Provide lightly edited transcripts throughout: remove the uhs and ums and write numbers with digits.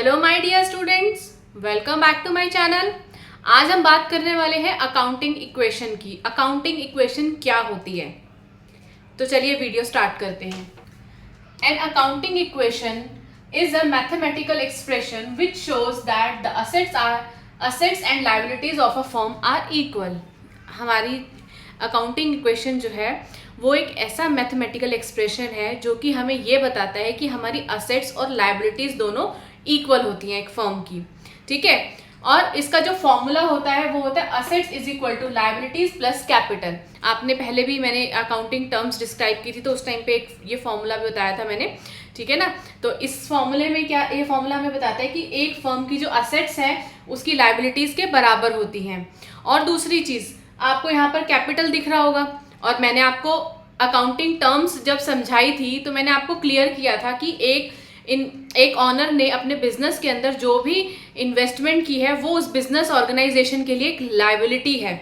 Hello my dear students, welcome back to my channel. आज हम बात करने वाले हैं अकाउंटिंग इक्वेशन की। अकाउंटिंग इक्वेशन क्या होती है, तो चलिए वीडियो स्टार्ट करते हैं। An accounting equation is a mathematical expression which shows that the assets and liabilities of a firm are equal. हमारी अकाउंटिंग इक्वेशन जो है वो एक ऐसा मैथमेटिकल एक्सप्रेशन है जो कि हमें ये बताता है कि हमारी असेट्स और लायबिलिटीज दोनों इक्वल होती हैं एक फर्म की। ठीक है, और इसका जो फॉर्मूला होता है वो होता है assets is equal to liabilities plus capital. आपने पहले भी मैंने अकाउंटिंग टर्म्स डिस्क्राइब की थी तो उस टाइम पे एक ये फॉर्मूला भी बताया था मैंने। ठीक है ना, तो इस फॉर्मूले में क्या, ये फॉर्मूला हमें बताता है कि एक फर्म की जो असेट्स हैं उसकी लायबिलिटीज के बराबर होती हैं। और दूसरी चीज, आपको यहाँ पर कैपिटल दिख रहा होगा, और मैंने आपको अकाउंटिंग टर्म्स जब समझाई थी तो मैंने आपको क्लियर किया था कि एक ऑनर ने अपने बिजनेस के अंदर जो भी इन्वेस्टमेंट की है वो उस बिजनेस ऑर्गेनाइजेशन के लिए एक लायबिलिटी है।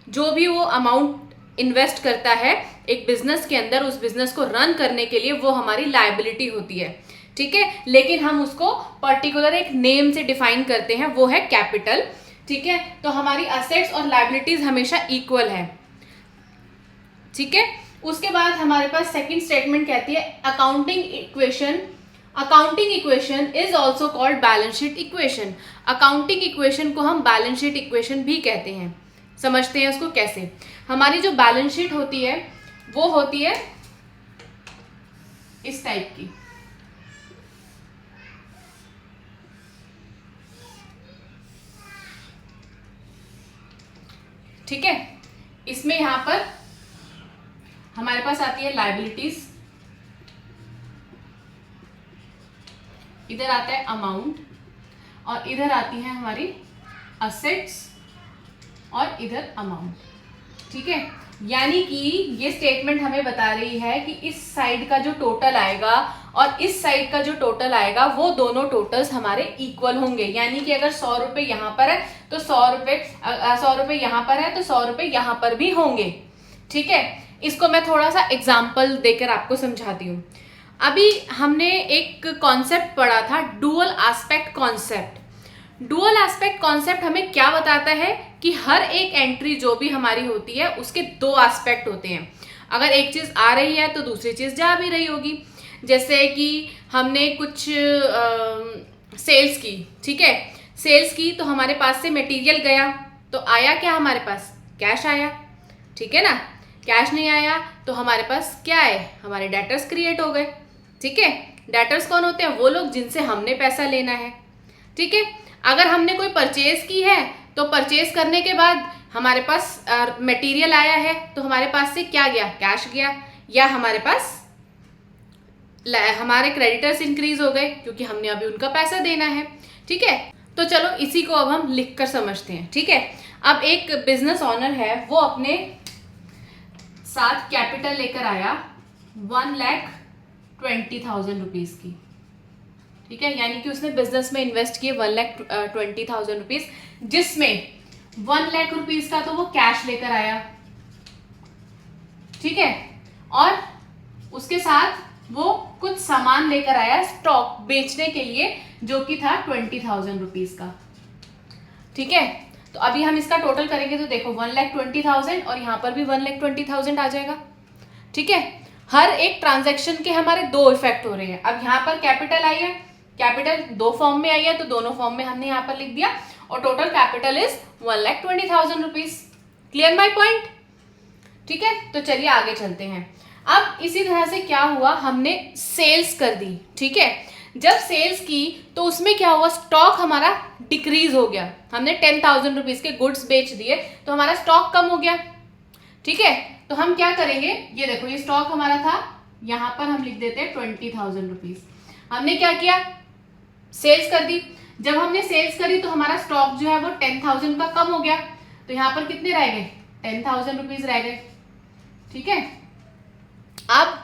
जो भी वो अमाउंट इन्वेस्ट करता है एक बिजनेस के अंदर, उस बिजनेस को रन करने के लिए, वो हमारी लायबिलिटी होती है। ठीक है, लेकिन हम उसको पर्टिकुलर एक नेम से डिफाइन करते हैं, वो है कैपिटल। ठीक है, तो हमारी असेट्स और लायबिलिटीज हमेशा इक्वल है। ठीक है, उसके बाद हमारे पास सेकंड स्टेटमेंट कहती है accounting equation is also called balance sheet equation. Accounting equation को हम बैलेंस शीट इक्वेशन भी कहते हैं। समझते हैं उसको कैसे। हमारी जो बैलेंस शीट होती है वो होती है इस टाइप की। ठीक है, इसमें यहां पर हमारे पास आती है लायबिलिटीज, इधर आता है अमाउंट, और इधर आती है हमारी असेट्स, और इधर अमाउंट। ठीक है, यानी कि ये स्टेटमेंट हमें बता रही है कि इस साइड का जो टोटल आएगा और इस साइड का जो टोटल आएगा वो दोनों टोटल्स हमारे इक्वल होंगे। यानी कि अगर 100 रुपये यहाँ पर है तो 100 रुपये यहाँ पर है तो 100 रुपये यहाँ पर भी होंगे। ठीक है, इसको मैं थोड़ा सा एग्जाम्पल देकर आपको समझाती हूँ। अभी हमने एक कॉन्सेप्ट पढ़ा था, dual aspect concept. Dual aspect concept हमें क्या बताता है कि हर एक एंट्री जो भी हमारी होती है उसके दो एस्पेक्ट होते हैं। अगर एक चीज़ आ रही है तो दूसरी चीज़ जा भी रही होगी। जैसे कि हमने कुछ सेल्स की, ठीक है, सेल्स की तो हमारे पास से मटेरियल गया तो आया क्या, हमारे पास कैश आया। ठीक है ना, कैश नहीं आया तो हमारे पास क्या है, हमारे डेटर्स क्रिएट हो गए। ठीक है, डेटर्स कौन होते हैं, वो लोग जिनसे हमने पैसा लेना है। ठीक है, अगर हमने कोई परचेज की है तो परचेज करने के बाद हमारे पास मटेरियल आया है तो हमारे पास से क्या गया, कैश गया, या हमारे पास हमारे क्रेडिटर्स इंक्रीज हो गए क्योंकि हमने अभी उनका पैसा देना है। ठीक है, तो चलो इसी को अब हम लिख कर समझते हैं। ठीक है, अब एक बिजनेस ऑनर है, वो अपने साथ कैपिटल लेकर आया 1,20,000 रुपीज की। ठीक है, यानी कि उसने बिजनेस में इन्वेस्ट किए 1,20,000 रुपीज, जिसमें 1 लाख रुपीज का तो वो कैश लेकर आया। ठीक है, और उसके साथ वो कुछ सामान लेकर आया स्टॉक बेचने के लिए, जो कि था 20,000 रुपीज का। ठीक है, तो अभी हम इसका टोटल करेंगे तो देखो 1,20,000 और यहाँ पर भी 1,20,000 आ जाएगा। ठीक है, हर एक ट्रांजैक्शन के हमारे दो इफेक्ट हो रहे हैं। अब यहाँ पर कैपिटल आई है, कैपिटल दो फॉर्म में आई है तो दोनों फॉर्म में हमने यहाँ पर लिख दिया, और total capital is 1,20,000 rupees. Clear my point. ठीक है, तो चलिए आगे चलते हैं। अब इसी तरह से क्या हुआ, हमने सेल्स कर दी। ठीक है, जब सेल्स की तो उसमें क्या हुआ, स्टॉक हमारा डिक्रीज हो गया। हमने 10,000 रुपीज के गुड्स बेच दिए तो हमारा स्टॉक कम हो गया। ठीक है, तो हम क्या करेंगे, ये देखो ये स्टॉक हमारा था, यहां पर हम लिख देते हैं 20,000 रुपीज। हमने क्या किया, सेल्स कर दी। जब हमने सेल्स करी तो हमारा स्टॉक जो है वो 10,000 का कम हो गया, तो यहाँ पर कितने रह गए, 10,000 रुपीज रह गए। ठीक है, अब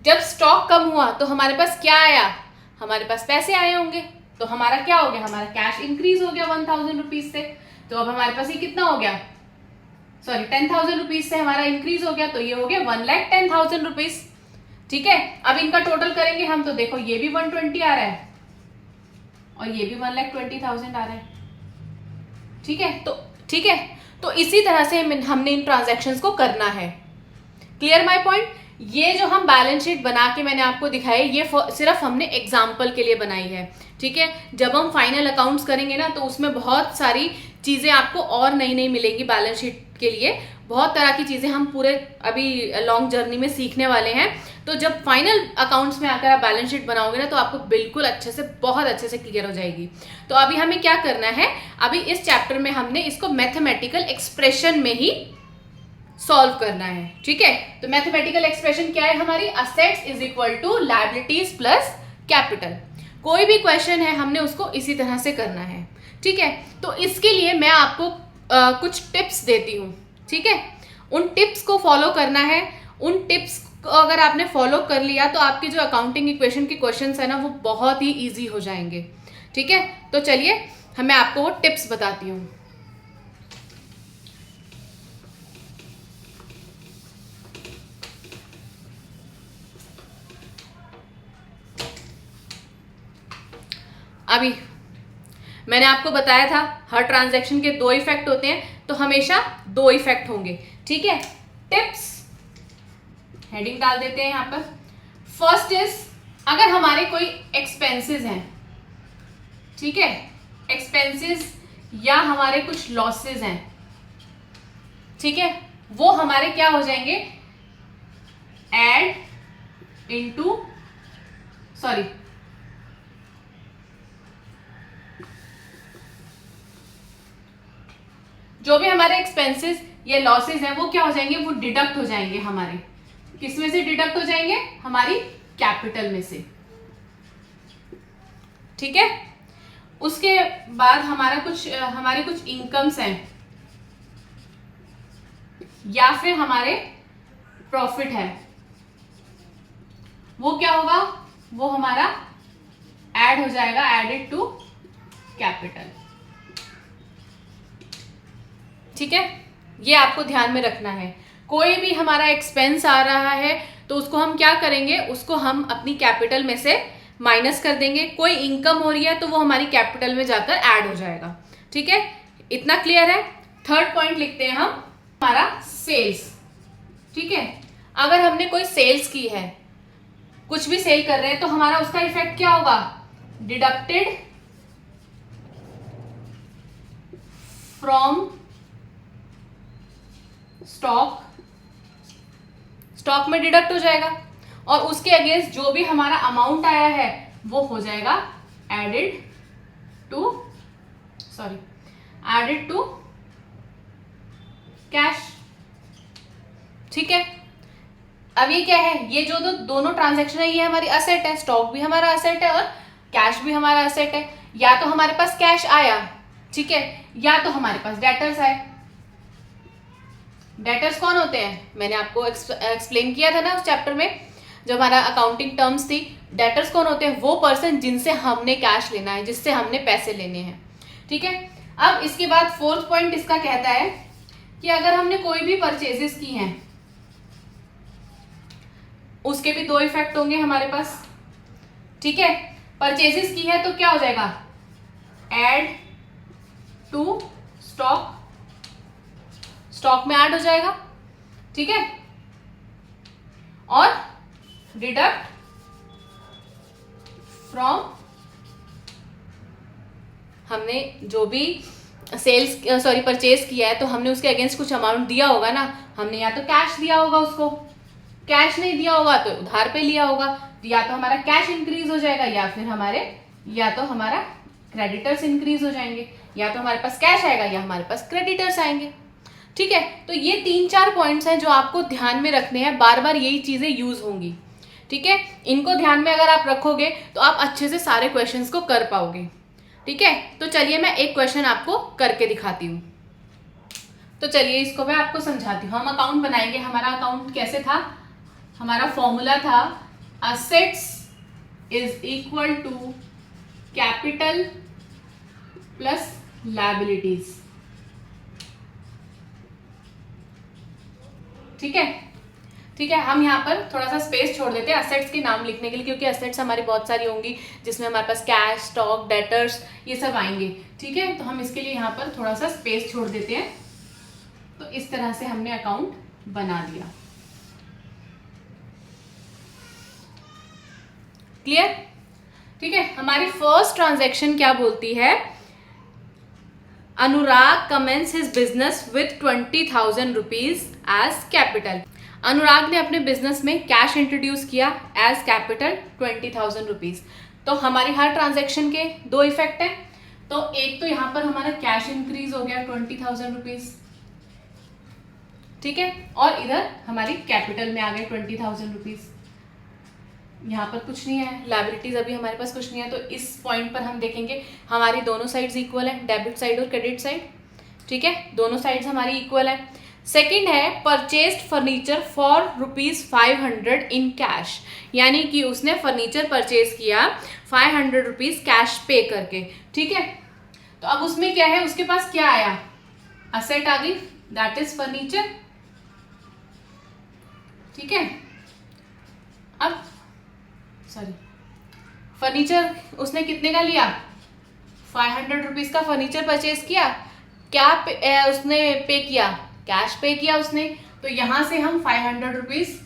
जब स्टॉक कम हुआ तो हमारे पास क्या आया, हमारे पास पैसे आए होंगे, तो हमारा क्या हो गया, हमारा कैश इंक्रीज हो गया 1,000 रुपीज से। तो अब हमारे पास ये कितना हो गया, सॉरी 10,000 रुपीज से हमारा इंक्रीज हो गया, तो ये हो गया 1,10,000 रुपीज। ठीक है, अब इनका टोटल करेंगे हम तो देखो ये भी 120 आ रहा है, और ये भी 1,20,000 आ रहा है। ठीक है, तो ठीक है, तो इसी तरह से हमने इन ट्रांजैक्शंस को करना है। Clear my point? ये जो हम बैलेंस शीट बना के मैंने आपको दिखाई, ये सिर्फ हमने एग्जाम्पल के लिए बनाई है। ठीक है, जब हम फाइनल अकाउंट्स करेंगे ना, तो उसमें बहुत सारी चीज़ें आपको और नई नई मिलेंगी। बैलेंस शीट के लिए बहुत तरह की चीज़ें हम पूरे अभी लॉन्ग जर्नी में सीखने वाले हैं। तो जब फाइनल अकाउंट्स में आकर आप बैलेंस शीट बनाओगे ना, तो आपको बिल्कुल अच्छे से, बहुत अच्छे से क्लियर हो जाएगी। तो अभी हमें क्या करना है, अभी इस चैप्टर में हमने इसको मैथमेटिकल एक्सप्रेशन में ही सॉल्व करना है। ठीक है, तो मैथमेटिकल एक्सप्रेशन क्या है हमारी, assets is equal to liabilities plus capital. कोई भी क्वेश्चन है हमने उसको इसी तरह से करना है। ठीक है, तो इसके लिए मैं आपको कुछ टिप्स देती हूँ। ठीक है, उन टिप्स को फॉलो करना है। उन टिप्स को अगर आपने फॉलो कर लिया तो आपके जो अकाउंटिंग इक्वेशन के क्वेश्चंस है ना, वो बहुत ही ईजी हो जाएंगे। ठीक है, तो चलिए मैं आपको वो टिप्स बताती हूँ। अभी मैंने आपको बताया था हर ट्रांजैक्शन के 2 इफेक्ट होते हैं, तो हमेशा 2 इफेक्ट होंगे। ठीक है, टिप्स हेडिंग डाल देते हैं यहाँ पर। फर्स्ट इज, अगर हमारे कोई एक्सपेंसेस हैं, ठीक है, एक्सपेंसेस या हमारे कुछ लॉसेस हैं, ठीक है, वो हमारे क्या हो जाएंगे, एड इनटू, सॉरी, जो भी हमारे एक्सपेंसेस या लॉसेस हैं वो क्या हो जाएंगे, वो डिडक्ट हो जाएंगे हमारे, किस में से डिडक्ट हो जाएंगे, हमारी कैपिटल में से। ठीक है, उसके बाद हमारे कुछ इनकम्स हैं या फिर हमारे प्रॉफिट है, वो क्या होगा, वो हमारा ऐड हो जाएगा, एडेड टू कैपिटल। ठीक है, ये आपको ध्यान में रखना है। कोई भी हमारा एक्सपेंस आ रहा है तो उसको हम क्या करेंगे, उसको हम अपनी कैपिटल में से माइनस कर देंगे। कोई इनकम हो रही है तो वो हमारी कैपिटल में जाकर ऐड हो जाएगा। ठीक है, इतना क्लियर है। थर्ड पॉइंट लिखते हैं हम, हमारा सेल्स। ठीक है, अगर हमने कोई सेल्स की है, कुछ भी सेल कर रहे हैं, तो हमारा उसका इफेक्ट क्या होगा, डिडक्टेड फ्रॉम स्टॉक, स्टॉक में डिडक्ट हो जाएगा, और उसके अगेंस्ट जो भी हमारा अमाउंट आया है वो हो जाएगा एडेड टू कैश। ठीक है, अब ये क्या है, ये जो दोनों ट्रांजैक्शन है ये हमारी असेट है, स्टॉक भी हमारा असेट है और कैश भी हमारा असेट है। या तो हमारे पास कैश आया, ठीक है, या तो हमारे पास डेटर्स आए। डेटर्स कौन होते हैं, मैंने आपको एक्सप्लेन किया था ना उस चैप्टर में, जो हमारा अकाउंटिंग टर्म्स थी। डेटर्स कौन होते हैं, वो पर्सन जिनसे हमने कैश लेना है, जिससे हमने पैसे लेने हैं। ठीक है, अब इसके बाद फोर्थ पॉइंट इसका कहता है कि अगर हमने कोई भी परचेजेस की हैं, उसके भी 2 इफेक्ट होंगे हमारे पास। ठीक है, परचेजेस की है तो क्या हो जाएगा, ऐड टू स्टॉक, स्टॉक में ऐड हो जाएगा। ठीक है, और डिडक्ट फ्रॉम, हमने जो भी परचेज किया है तो हमने उसके अगेंस्ट कुछ अमाउंट दिया होगा ना, हमने या तो कैश दिया होगा उसको, कैश नहीं दिया होगा तो उधार पे लिया होगा, या तो हमारा कैश इंक्रीज हो जाएगा या तो हमारा क्रेडिटर्स इंक्रीज हो जाएंगे, या तो हमारे पास कैश आएगा या हमारे पास क्रेडिटर्स आएंगे। ठीक है, तो ये 3-4 पॉइंट्स हैं जो आपको ध्यान में रखने हैं, बार बार यही चीजें यूज होंगी। ठीक है, इनको ध्यान में अगर आप रखोगे तो आप अच्छे से सारे क्वेश्चंस को कर पाओगे। ठीक है, तो चलिए मैं एक क्वेश्चन आपको करके दिखाती हूँ। तो चलिए इसको मैं आपको समझाती हूँ। हम अकाउंट बनाएंगे, हमारा अकाउंट कैसे था, हमारा फॉर्मूला था assets is equal to capital plus liabilities. ठीक है, ठीक है, हम यहाँ पर थोड़ा सा स्पेस छोड़ देते हैं असेट्स के नाम लिखने के लिए, क्योंकि असेट्स हमारी बहुत सारी होंगी जिसमें हमारे पास कैश, स्टॉक, डेटर्स ये सब आएंगे। ठीक है, तो हम इसके लिए यहाँ पर थोड़ा सा स्पेस छोड़ देते हैं। तो इस तरह से हमने अकाउंट बना दिया। क्लियर? ठीक है, हमारी फर्स्ट ट्रांजैक्शन क्या बोलती है? Anurag commences his business with 20,000 rupees as capital. Anurag ने अपने बिजनेस में कैश इंट्रोड्यूस किया एज कैपिटल 20,000 रुपीज। तो हमारी हर ट्रांजैक्शन के दो इफेक्ट हैं। तो एक तो यहाँ पर हमारा कैश इंक्रीज हो गया 20,000 रुपीज, ठीक है, और इधर हमारी कैपिटल में आ गए 20,000 रुपीज। यहाँ पर कुछ नहीं है, लायबिलिटीज अभी हमारे पास कुछ नहीं है। तो इस पॉइंट पर हम देखेंगे हमारी दोनों साइड्स इक्वल है, डेबिट साइड और क्रेडिट साइड। ठीक है, दोनों साइड्स हमारी इक्वल है। सेकंड है purchased furniture for ₹500 in cash, यानी कि उसने फर्नीचर परचेज किया 500 रुपीज कैश पे करके। ठीक है, तो अब उसमें क्या है, उसके पास क्या आया? असेट आ गई, दैट इज फर्नीचर। ठीक है, अब सॉरी, फर्नीचर उसने कितने का लिया? 500 रुपीज का फर्नीचर परचेज किया। क्या उसने पे किया? कैश पे किया उसने। तो यहां से हम 500 रुपीज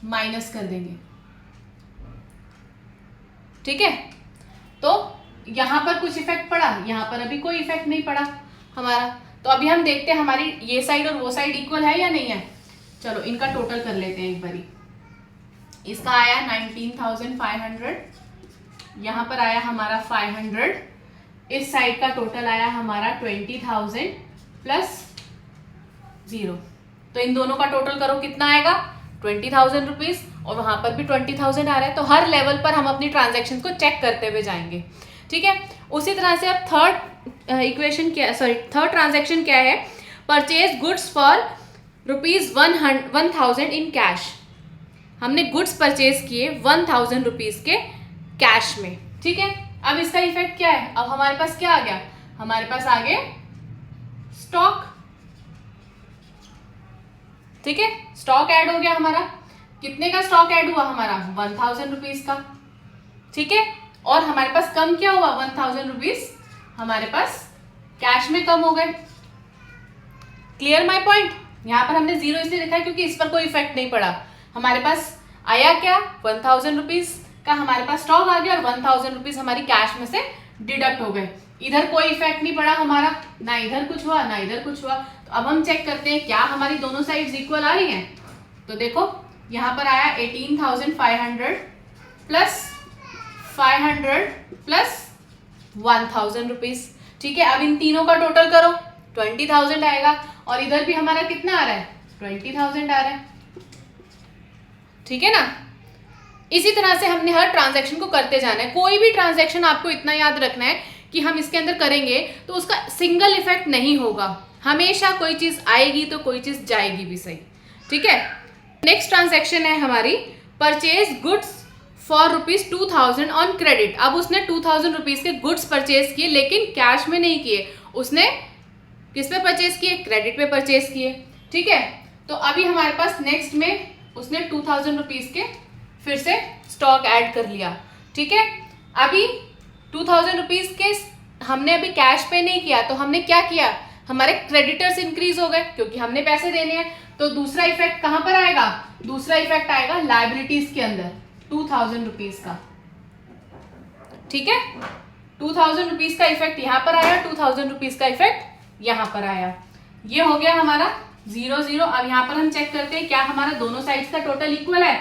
माइनस कर देंगे। ठीक है, तो यहां पर कुछ इफेक्ट पड़ा, यहां पर अभी कोई इफेक्ट नहीं पड़ा हमारा। तो अभी हम देखते हैं हमारी ये साइड और वो साइड इक्वल है या नहीं है। चलो इनका टोटल कर लेते हैं एक बारी। इसका आया 19,500, यहाँ पर आया हमारा 500, इस साइड का टोटल आया हमारा 20,000 प्लस 0। तो इन दोनों का टोटल करो, कितना आएगा? 20,000 रुपीज, और वहां पर भी 20,000 आ रहा है। तो हर लेवल पर हम अपनी ट्रांजैक्शन को चेक करते हुए जाएंगे। ठीक है, उसी तरह से अब थर्ड ट्रांजैक्शन क्या है? Purchase goods for ₹1,000 in cash. हमने गुड्स परचेज किए 1,000 रुपीज के कैश में। ठीक है, अब इसका इफेक्ट क्या है? अब हमारे पास क्या आ गया? हमारे पास आ गए स्टॉक। ठीक है, स्टॉक ऐड हो गया हमारा। कितने का स्टॉक ऐड हुआ हमारा? 1,000 रुपीज का। ठीक है, और हमारे पास कम क्या हुआ? 1,000 रुपीज हमारे पास कैश में कम हो गए। Clear my point? यहाँ पर हमने 0 इसलिए लिखा है क्योंकि इस पर कोई इफेक्ट नहीं पड़ा। हमारे पास आया क्या? 1,000 रुपीज का हमारे पास स्टॉक आ गया और 1,000 रुपीज हमारी कैश में से डिडक्ट हो गए। इधर कोई इफेक्ट नहीं पड़ा हमारा, ना इधर कुछ हुआ ना इधर कुछ हुआ। तो अब हम चेक करते हैं क्या हमारी दोनों साइड्स इक्वल आ रही हैं। तो देखो यहाँ पर आया 18,500 प्लस 500 प्लस 1,000 रुपीज। ठीक है, अब इन तीनों का टोटल करो, 20,000 आएगा, और इधर भी हमारा कितना आ रहा है? 20,000 आ रहा है। ठीक है ना? इसी तरह से हमने हर ट्रांजैक्शन को करते जाना है। कोई भी ट्रांजैक्शन आपको इतना याद रखना है कि हम इसके अंदर करेंगे तो उसका सिंगल इफेक्ट नहीं होगा, हमेशा कोई चीज आएगी तो कोई चीज जाएगी भी सही। ठीक है, नेक्स्ट ट्रांजैक्शन है हमारी purchase goods for ₹2,000 on credit. अब उसने 2,000 रुपीज के गुड्स परचेज किए, लेकिन कैश में नहीं किए, उसने किस पे परचेज किए? क्रेडिट पे परचेज किए। ठीक है, तो अभी हमारे पास नेक्स्ट में उसने 2,000 रुपीज के फिर से स्टॉक ऐड कर लिया। ठीक है, अभी 2,000 रुपीज के हमने अभी कैश पे नहीं किया, तो हमने क्या किया? हमारे क्रेडिटर्स इंक्रीज हो गए क्योंकि हमने पैसे देने हैं। तो दूसरा इफेक्ट कहां पर आएगा? दूसरा इफेक्ट आएगा लायबिलिटीज के अंदर 2,000 रुपीज का। ठीक है, 2,000 रुपीज का इफेक्ट यहां पर आया, 2,000 रुपीज का इफेक्ट यहां पर आया। ये हो गया हमारा 0-0। अब यहाँ पर हम चेक करते हैं क्या हमारा दोनों साइड्स का टोटल इक्वल है।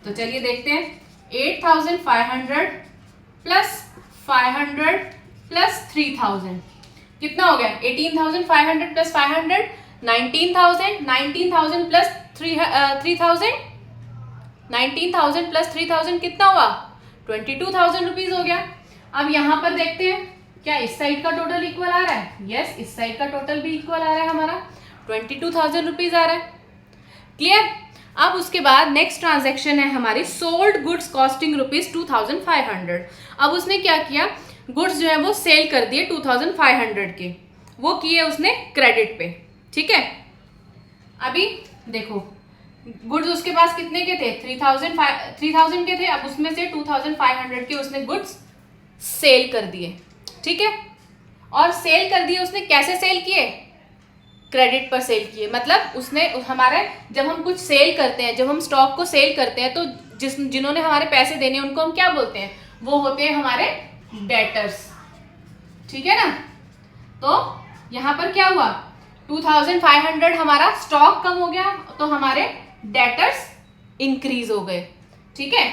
तो चलिए देखते हैं, 8,500 प्लस 500 प्लस 3,000 कितना हो गया? 18,500 प्लस 500 19,000, 19,000 प्लस 3,000, 19,000 प्लस 3,000 कितना हुआ? 22,000 रुपीज हो गया। अब यहाँ पर देखते हैं क्या इस साइड का टोटल इक्वल आ रहा है? यस, इस साइड का टोटल भी इक्वल आ रहा है हमारा, 22,000 रुपीज आ रहा है। क्लियर? अब उसके बाद नेक्स्ट ट्रांजैक्शन है हमारी सोल्ड गुड्स कॉस्टिंग ₹2,500। अब उसने क्या किया? गुड्स जो है वो सेल कर दिए 2,500 के, वो किए उसने क्रेडिट पे। ठीक है, अभी देखो गुड्स उसके पास कितने के थे, 3000 के थे, अब उसमें से 2500 के उसने गुड्स सेल कर दिए, ठीक है। और सेल कर दिए उसने, कैसे सेल किए, क्रेडिट पर सेल किए। मतलब उसने हमारे, जब हम कुछ सेल करते हैं, जब हम स्टॉक को सेल करते हैं, तो जिन्होंने हमारे पैसे देने उनको हम क्या बोलते हैं, वो होते हैं हमारे डेटर्स, ठीक है ना। तो यहाँ पर क्या हुआ, 2500 हमारा स्टॉक कम हो गया, तो हमारे डेटर्स इंक्रीज हो गए, ठीक है।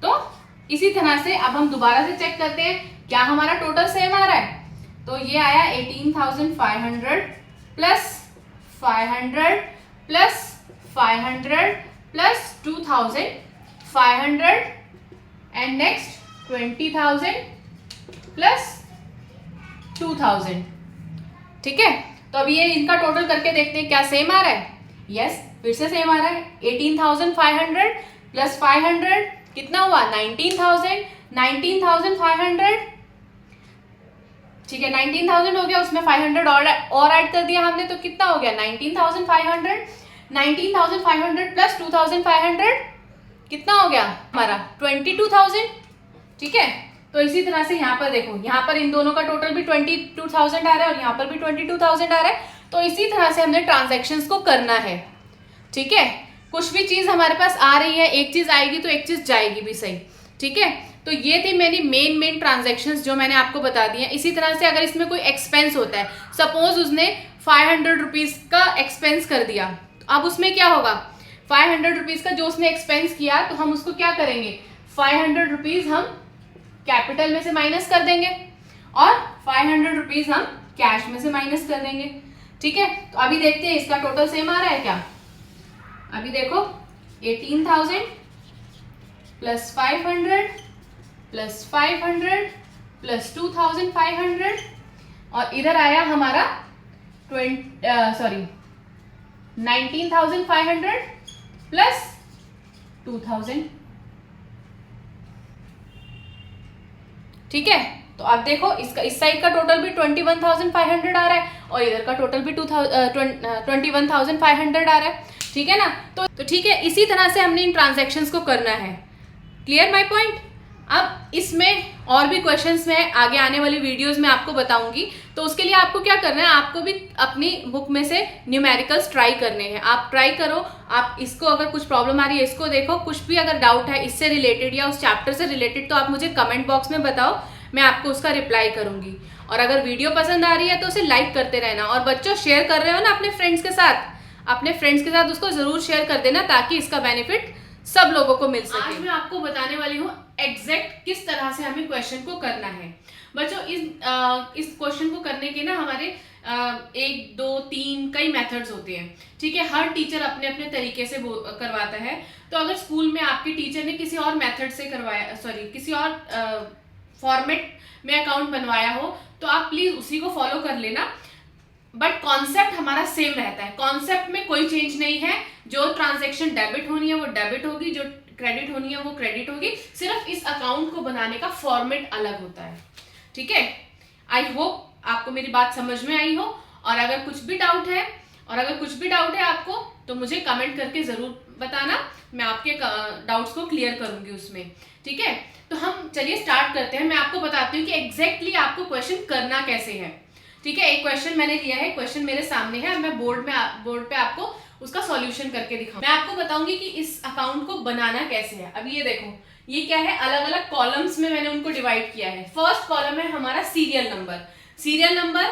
तो इसी तरह से अब हम दोबारा से चेक करते हैं क्या हमारा टोटल सेम आ रहा है। तो ये आया 18,500 plus 500 plus 500 plus 2,500 and next 20,000 plus 2,000, ठीक है। तो अब ये इनका टोटल करके देखते हैं क्या सेम आ रहा है। यस, फिर से सेम आ रहा है। 18,500 प्लस 500 कितना हुआ, 19,000, 19,500, ठीक है। 19,000 हो गया, उसमें 500 और ऐड कर दिया हमने, तो कितना हो गया 19,500। 19,500 प्लस 2,500 कितना हो गया हमारा 22,000, ठीक है। तो इसी तरह से यहाँ पर देखो, यहाँ पर इन दोनों का टोटल भी 22,000 आ रहा है और यहाँ पर भी 22,000 आ रहा है। तो इसी तरह से हमने ट्रांजैक्शंस को करना है, ठीक है। कुछ भी चीज़ हमारे पास आ रही है, एक चीज़ आएगी तो एक चीज़ जाएगी भी, सही, ठीक है। तो ये थी मेरी मेन ट्रांजैक्शंस जो मैंने आपको बता दी हैं। इसी तरह से अगर इसमें कोई एक्सपेंस होता है, सपोज उसने 500 रुपीज़ का एक्सपेंस कर दिया, अब उसमें क्या होगा, 500 रुपीज़ का जो उसने एक्सपेंस किया, तो हम उसको क्या करेंगे, 500 रुपीज़ हम कैपिटल में से माइनस कर देंगे और 500 रुपीज़ हम कैश में से माइनस कर देंगे, ठीक है। तो अभी देखते हैं इसका टोटल सेम आ रहा है क्या। अभी देखो 18,000 प्लस 500 प्लस 500 प्लस 2,500 और इधर आया हमारा 19,500 प्लस 2,000, ठीक है। तो आप देखो इसका, इस साइड का टोटल भी 21,500 आ रहा है और इधर का टोटल भी 21,500 आ रहा है, ठीक है ना। तो ठीक है, इसी तरह से हमने इन ट्रांजैक्शंस को करना है। Clear my point. अब इसमें और भी क्वेश्चंस मैं आगे आने वाली वीडियोस में आपको बताऊंगी, तो उसके लिए आपको क्या करना है, आपको भी अपनी बुक में से न्यूमेरिकल्स ट्राई करने हैं। आप ट्राई करो, आप इसको अगर कुछ प्रॉब्लम आ रही है इसको देखो, कुछ भी अगर डाउट है इससे रिलेटेड या उस चैप्टर से रिलेटेड, तो आप मुझे कमेंट बॉक्स में बताओ, मैं आपको उसका रिप्लाई करूंगी। और अगर वीडियो पसंद आ रही है तो उसे लाइक करते रहना। और बच्चों, शेयर कर रहे हो ना अपने फ्रेंड्स के साथ, अपने फ्रेंड्स के साथ उसको जरूर शेयर कर देना ताकि इसका बेनिफिट सब लोगों को मिल सके। आज मैं आपको बताने वाली हूँ एग्जैक्ट किस तरह से हमें क्वेश्चन को करना है। बच्चों, इस क्वेश्चन को करने के ना हमारे 1 2 3 कई मेथड्स होते हैं, ठीक है। हर टीचर अपने अपने तरीके से करवाता है। तो अगर स्कूल में आपके टीचर ने किसी और मेथड से करवाया, किसी और फॉर्मेट में अकाउंट बनवाया हो, तो आप प्लीज उसी को फॉलो कर लेना। बट कॉन्सेप्ट हमारा सेम रहता है, कॉन्सेप्ट में कोई चेंज नहीं है। जो ट्रांजैक्शन डेबिट होनी है वो डेबिट होगी, जो क्रेडिट होनी है वो क्रेडिट होगी, सिर्फ इस अकाउंट को बनाने का फॉर्मेट अलग होता है, ठीक है। आई होप आपको मेरी बात समझ में आई हो। और अगर कुछ भी डाउट है आपको, तो मुझे कमेंट करके जरूर बताना, मैं आपके डाउट्स को क्लियर करूंगी उसमें, ठीक है। तो हम चलिए स्टार्ट करते हैं। मैं आपको बताती हूँ कि एग्जैक्टली आपको क्वेश्चन करना कैसे है, ठीक है। एक क्वेश्चन मैंने लिया है, क्वेश्चन मेरे सामने है, मैं बोर्ड पे आपको उसका सॉल्यूशन करके दिखाऊं। मैं आपको बताऊंगी कि इस अकाउंट को बनाना कैसे है। अब ये देखो, ये क्या है, अलग अलग कॉलम्स में मैंने उनको डिवाइड किया है। फर्स्ट कॉलम है हमारा सीरियल नंबर। सीरियल नंबर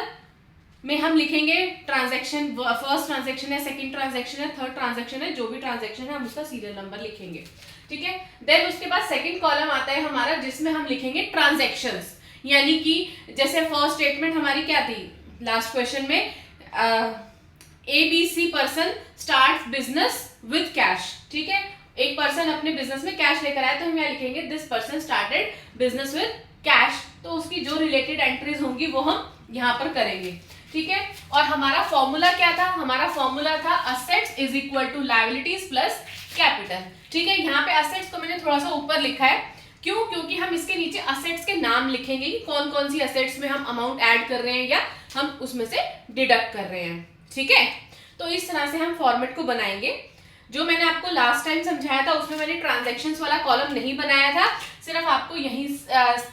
में हम लिखेंगे ट्रांजैक्शन, फर्स्ट ट्रांजैक्शन है, सेकंड ट्रांजैक्शन है, थर्ड ट्रांजैक्शन है, जो भी ट्रांजैक्शन है हम उसका सीरियल नंबर लिखेंगे, ठीक है। देन उसके बाद सेकंड कॉलम आता है हमारा, जिसमें हम लिखेंगे ट्रांजैक्शंस, यानी कि जैसे फर्स्ट स्टेटमेंट हमारी क्या थी लास्ट क्वेश्चन में, ABC person start business with cash, ठीक है। एक पर्सन अपने बिजनेस में कैश लेकर आया, तो हम यहाँ लिखेंगे this person started business with cash. तो उसकी जो रिलेटेड एंट्रीज होंगी वो हम यहाँ पर करेंगे, ठीक है। और हमारा फॉर्मूला क्या था, हमारा फॉर्मूला था assets is equal to liabilities plus capital, ठीक है। यहाँ पे असेट्स को मैंने थोड़ा सा ऊपर लिखा है, क्यों, क्योंकि हम इसके नीचे असेट्स के नाम लिखेंगे कि कौन कौन सी असेट्स में हम अमाउंट ऐड कर रहे हैं या हम उसमें से डिडक्ट कर रहे हैं, ठीक है। तो इस तरह से हम फॉर्मेट को बनाएंगे। जो मैंने आपको लास्ट टाइम समझाया था उसमें मैंने ट्रांजैक्शंस वाला कॉलम नहीं बनाया था, सिर्फ आपको यही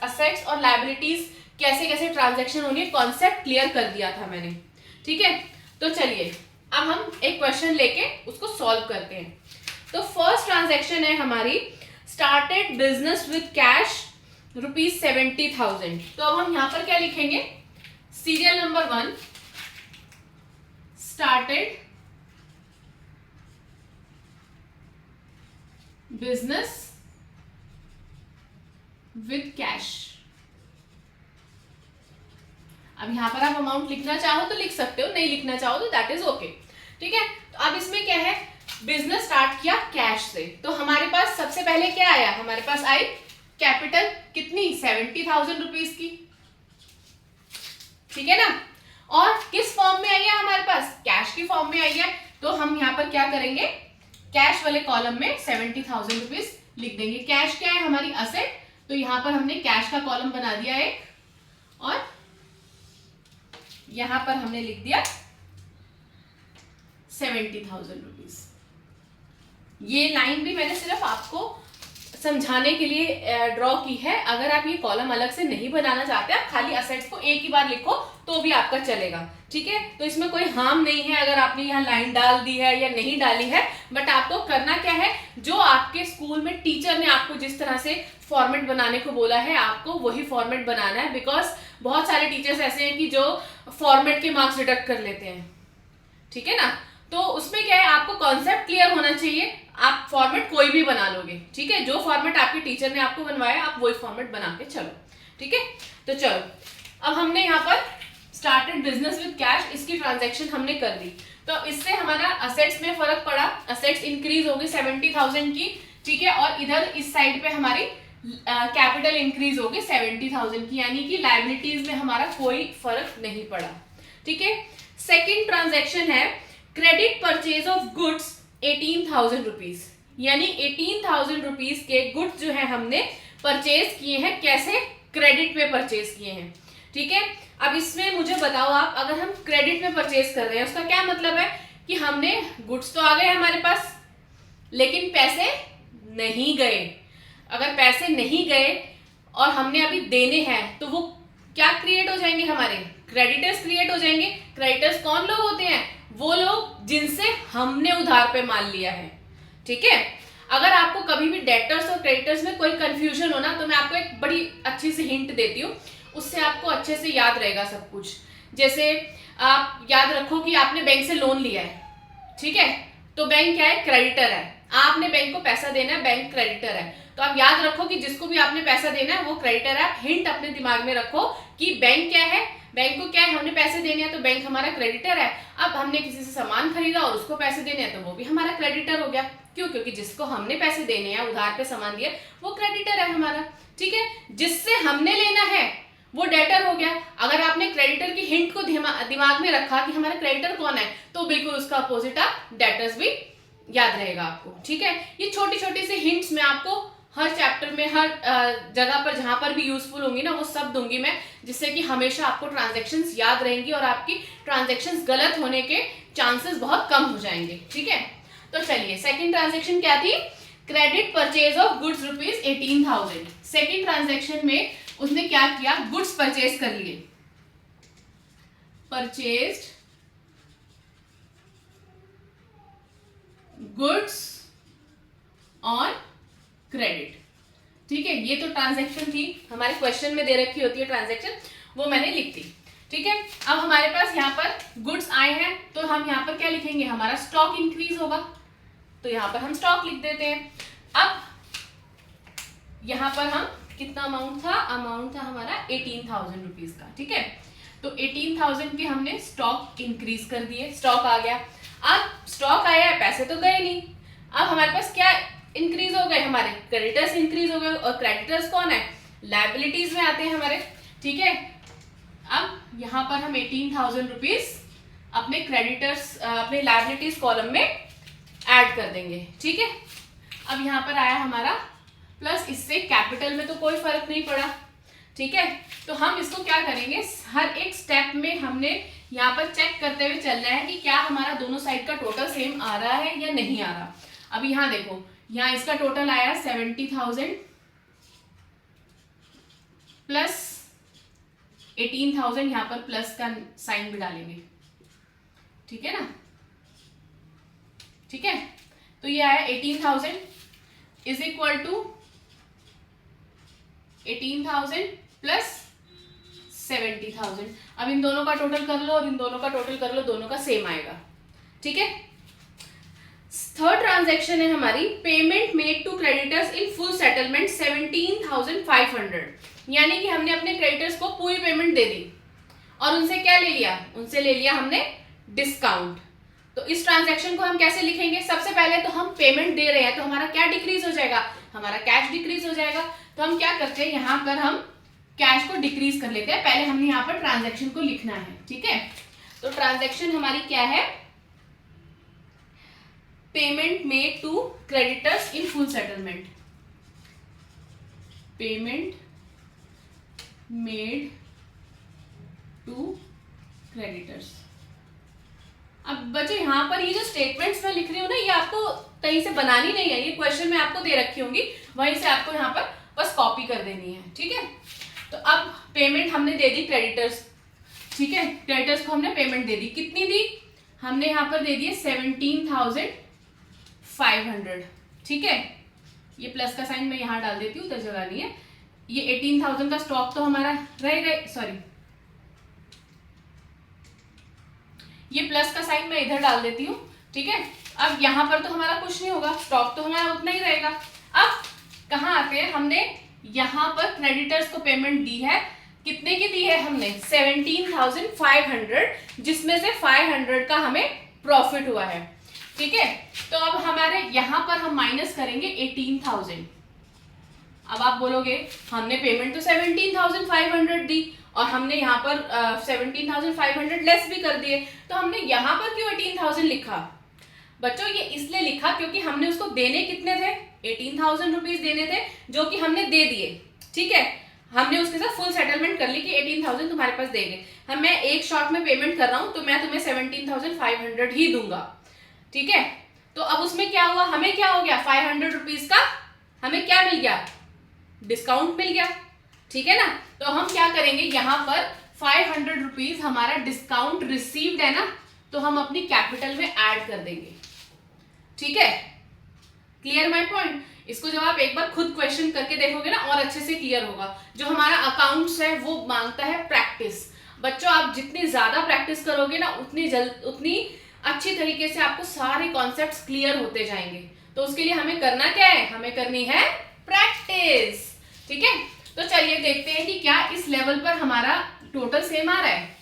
असेट्स और लायबिलिटीज कैसे कैसे ट्रांजैक्शन होनी है कॉन्सेप्ट क्लियर कर दिया था मैंने। ठीक है, तो चलिए अब हम एक क्वेश्चन लेके उसको सॉल्व करते हैं। तो फर्स्ट ट्रांजैक्शन है हमारी स्टार्टेड बिजनेस विद कैश ₹70,000। तो अब हम यहां पर क्या लिखेंगे, serial number 1 started business with cash. अब यहां पर आप अमाउंट लिखना चाहो तो लिख सकते हो, नहीं लिखना चाहो तो दैट इज ओके। ठीक है, तो अब इसमें क्या है, बिजनेस स्टार्ट किया कैश से, तो हमारे पास सबसे पहले क्या आया, हमारे पास आई कैपिटल कितनी, 70,000 रुपीज की। ठीक है ना, और किस फॉर्म में आई है हमारे पास, कैश की फॉर्म में आई है। तो हम यहाँ पर क्या करेंगे, कैश वाले कॉलम में 70,000 रुपीज लिख देंगे। कैश क्या है, हमारी असेट, तो यहां पर हमने कैश का कॉलम बना दिया एक, और यहां पर हमने लिख दिया 70,000 रुपीज। ये लाइन भी मैंने सिर्फ आपको समझाने के लिए ड्रॉ की है। अगर आप ये कॉलम अलग से नहीं बनाना चाहते, आप खाली असेट्स को एक ही बार लिखो तो भी आपका चलेगा। ठीक है, तो इसमें कोई हार्म नहीं है अगर आपने यहाँ लाइन डाल दी है या नहीं डाली है, बट आपको करना क्या है, जो आपके स्कूल में टीचर ने आपको जिस तरह से फॉर्मेट बनाने को बोला है आपको वही फॉर्मेट बनाना है। बिकॉज बहुत सारे टीचर्स ऐसे हैं कि जो फॉर्मेट के मार्क्स डिडक्ट कर लेते हैं। ठीक है ना, तो उसमें क्या है, आपको कॉन्सेप्ट क्लियर होना चाहिए। आप फॉर्मेट कोई भी बना लोगे, ठीक है, जो फॉर्मेट आपके टीचर ने आपको बनवाया आप वही फॉर्मेट बना के चलो। ठीक है, तो चलो अब हमने यहाँ पर स्टार्टेड बिजनेस विद कैश, इसकी ट्रांजैक्शन हमने कर दी, तो इससे हमारा असेट्स में फर्क पड़ा, असेट्स इंक्रीज हो गई 70,000 की। ठीक है, और इधर इस साइड पे हमारी कैपिटल इंक्रीज हो गई 70,000 की, यानी कि लायबिलिटीज में हमारा कोई फर्क नहीं पड़ा। ठीक है, सेकेंड ट्रांजैक्शन है credit purchase of goods 18,000 rupees, यानी 18,000 रुपीज के गुड्स जो है हमने परचेज किए हैं, कैसे, क्रेडिट में परचेज किए हैं। ठीक है, अब इसमें मुझे बताओ आप, अगर हम क्रेडिट में परचेज कर रहे हैं उसका क्या मतलब है कि हमने गुड्स तो आ गए हमारे पास लेकिन पैसे नहीं गए। अगर पैसे नहीं गए और हमने अभी देने हैं तो वो क्या क्रिएट हो जाएंगे, हमारे क्रेडिटर्स क्रिएट हो जाएंगे। क्रेडिटर्स कौन लोग होते हैं, वो लोग जिनसे हमने उधार पे माल लिया है। ठीक है, अगर आपको कभी भी डेटर्स और क्रेडिटर्स में कोई कंफ्यूजन हो ना, तो मैं आपको एक बड़ी अच्छी सी हिंट देती हूँ, उससे आपको अच्छे से याद रहेगा सब कुछ। जैसे आप याद रखो कि आपने बैंक से लोन लिया है, ठीक है, तो बैंक क्या है, क्रेडिटर है, आपने बैंक को पैसा देना है, बैंक क्रेडिटर है। तो आप याद रखो कि जिसको भी आपने पैसा देना है वो क्रेडिटर है। आप हिंट अपने दिमाग में रखो कि बैंक क्या है, बैंक को क्या है, हमने पैसे देने हैं तो बैंक हमारा क्रेडिटर है। अब हमने किसी से सामान खरीदा और उसको पैसे देने हैं तो वो भी हमारा क्रेडिटर हो गया। क्यों, क्योंकि जिसको हमने पैसे देने हैं, उधार पे सामान दिया, वो क्रेडिटर है हमारा। ठीक है, जिससे हमने लेना है वो डेटर हो गया। अगर आपने क्रेडिटर की हिंट को दिमाग में रखा कि हमारा क्रेडिटर कौन है, तो बिल्कुल उसका अपोजिट आप डेटर्स भी याद रहेगा आपको। ठीक है, ये छोटी छोटी सी हिंट्स मैं आपको हर चैप्टर में, हर जगह पर जहां पर भी यूजफुल होंगी ना, वो सब दूंगी मैं, जिससे कि हमेशा आपको ट्रांजैक्शंस याद रहेंगी और आपकी ट्रांजैक्शंस गलत होने के चांसेस बहुत कम हो जाएंगे। ठीक है, तो चलिए सेकंड ट्रांजैक्शन क्या थी, credit purchase of goods ₹18,000। Second transaction में उसने क्या किया, गुड्स परचेज कर लिए, परचेज्ड गुड्स ऑन क्रेडिट। ठीक है, ये तो ट्रांजैक्शन थी, हमारे क्वेश्चन में दे रखी होती है ट्रांजैक्शन, वो मैंने लिख दी। ठीक है, अब हमारे पास यहाँ पर गुड्स आए हैं तो हम यहाँ पर क्या लिखेंगे, हमारा स्टॉक इंक्रीज होगा, तो यहाँ पर हम स्टॉक लिख देते हैं। अब यहाँ पर हम कितना अमाउंट था, अमाउंट था हमारा 18,000 रुपीज का। ठीक है, तो 18,000 के हमने स्टॉक इंक्रीज कर दिए, स्टॉक आ गया। अब स्टॉक आया है, पैसे तो गए नहीं, अब हमारे पास क्या इंक्रीज हो गए, हमारे क्रेडिटर्स इंक्रीज हो गए, और क्रेडिटर्स कौन है, लायबिलिटीज में आते हैं हमारे। ठीक है, अब यहाँ पर हम 18,000 रुपीज अपने क्रेडिटर्स, अपने लायबिलिटीज कॉलम में ऐड कर देंगे। ठीक है, अब यहाँ पर आया हमारा प्लस, इससे कैपिटल में तो कोई फर्क नहीं पड़ा, ठीक है। तो हम इसको क्या करेंगे, हर एक स्टेप में हमने यहाँ पर चेक करते हुए चलना है कि क्या हमारा दोनों साइड का टोटल सेम आ रहा है या नहीं आ रहा। अब यहाँ देखो, यहाँ इसका टोटल आया 70,000 प्लस 18,000, यहाँ पर प्लस का साइन भी डालेंगे, ठीक है ना। ठीक है, तो ये आया 18,000 इज इक्वल टू 18,000 प्लस 70,000। अब इन दोनों का टोटल कर लो और इन दोनों का टोटल कर लो, दोनों का सेम आएगा, ठीक है। थर्ड ट्रांजैक्शन है हमारी payment made to creditors in full settlement 17,500, यानी कि हमने अपने क्रेडिटर्स को पूरी पेमेंट दे दी और उनसे क्या ले लिया, उनसे ले लिया हमने डिस्काउंट। तो इस ट्रांजैक्शन को हम कैसे लिखेंगे, सबसे पहले तो हम पेमेंट दे रहे हैं तो हमारा क्या डिक्रीज हो जाएगा, हमारा कैश डिक्रीज हो जाएगा। तो हम क्या करते हैं, यहाँ पर हम कैश को डिक्रीज कर लेते हैं। पहले हमने यहाँ पर ट्रांजैक्शन को लिखना है, ठीक है। तो ट्रांजैक्शन हमारी क्या है, payment made to creditors in full settlement, payment made to creditors. अब बच्चों यहाँ पर ये जो स्टेटमेंट्स मैं लिख रही हूँ ना, ये आपको कहीं से बनानी नहीं है, ये क्वेश्चन में आपको दे रखी होंगी, वहीं से आपको यहाँ पर बस कॉपी कर देनी है, ठीक है। तो अब पेमेंट हमने दे दी क्रेडिटर्स, ठीक है, क्रेडिटर्स को हमने पेमेंट दे दी, कितनी दी, हमने यहाँ पर दे दिए 17,500, ठीक है। ये प्लस का साइन मैं यहाँ डाल देती हूँ, तो जगह नहीं है। ये 18,000 का स्टॉक तो हमारा रहेगा, सॉरी ये प्लस का साइन मैं इधर डाल देती हूँ, ठीक है। अब यहाँ पर तो हमारा कुछ नहीं होगा, स्टॉक तो हमारा उतना ही रहेगा। अब कहाँ आते हैं, हमने यहाँ पर क्रेडिटर्स को पेमेंट दी है, कितने की दी है हमने 17,500, जिसमें से 500 का हमें प्रॉफिट हुआ है, ठीक है। तो अब हमारे यहाँ पर हम माइनस करेंगे 18,000। अब आप बोलोगे हमने पेमेंट तो 17,500 दी और हमने यहाँ पर 17,500 लेस भी कर दिए, तो हमने यहाँ पर क्यों 18,000 लिखा। बच्चों ये इसलिए लिखा क्योंकि हमने उसको देने कितने थे, 18,000 रुपीज देने थे, जो कि हमने दे दिए, ठीक है। हमने उसके साथ फुल सेटलमेंट कर ली कि 18,000 तुम्हारे पास देंगे। हम मैं एक शॉट में पेमेंट कर रहा हूँ तो मैं तुम्हें 17,500 ही दूंगा, ठीक है। तो अब उसमें क्या हुआ, हमें क्या हो गया, 500 रुपीज का हमें क्या मिल गया, डिस्काउंट मिल गया, ठीक है ना। तो हम क्या करेंगे, यहाँ पर 500 रुपीज हमारा डिस्काउंट रिसीव्ड है ना, तो हम अपनी कैपिटल में ऐड कर देंगे, ठीक है। Clear my point. इसको जब आप एक बार खुद क्वेश्चन करके देखोगे ना और अच्छे से क्लियर होगा। जो हमारा अकाउंट्स है वो मांगता है प्रैक्टिस। बच्चों आप जितनी ज्यादा प्रैक्टिस करोगे ना उतनी अच्छी तरीके से आपको सारे कॉन्सेप्ट्स क्लियर होते जाएंगे। तो उसके लिए हमें करना क्या है, हमें करनी है प्रैक्टिस, ठीक है। तो चलिए देखते हैं कि क्या इस लेवल पर हमारा टोटल सेम आ रहा है।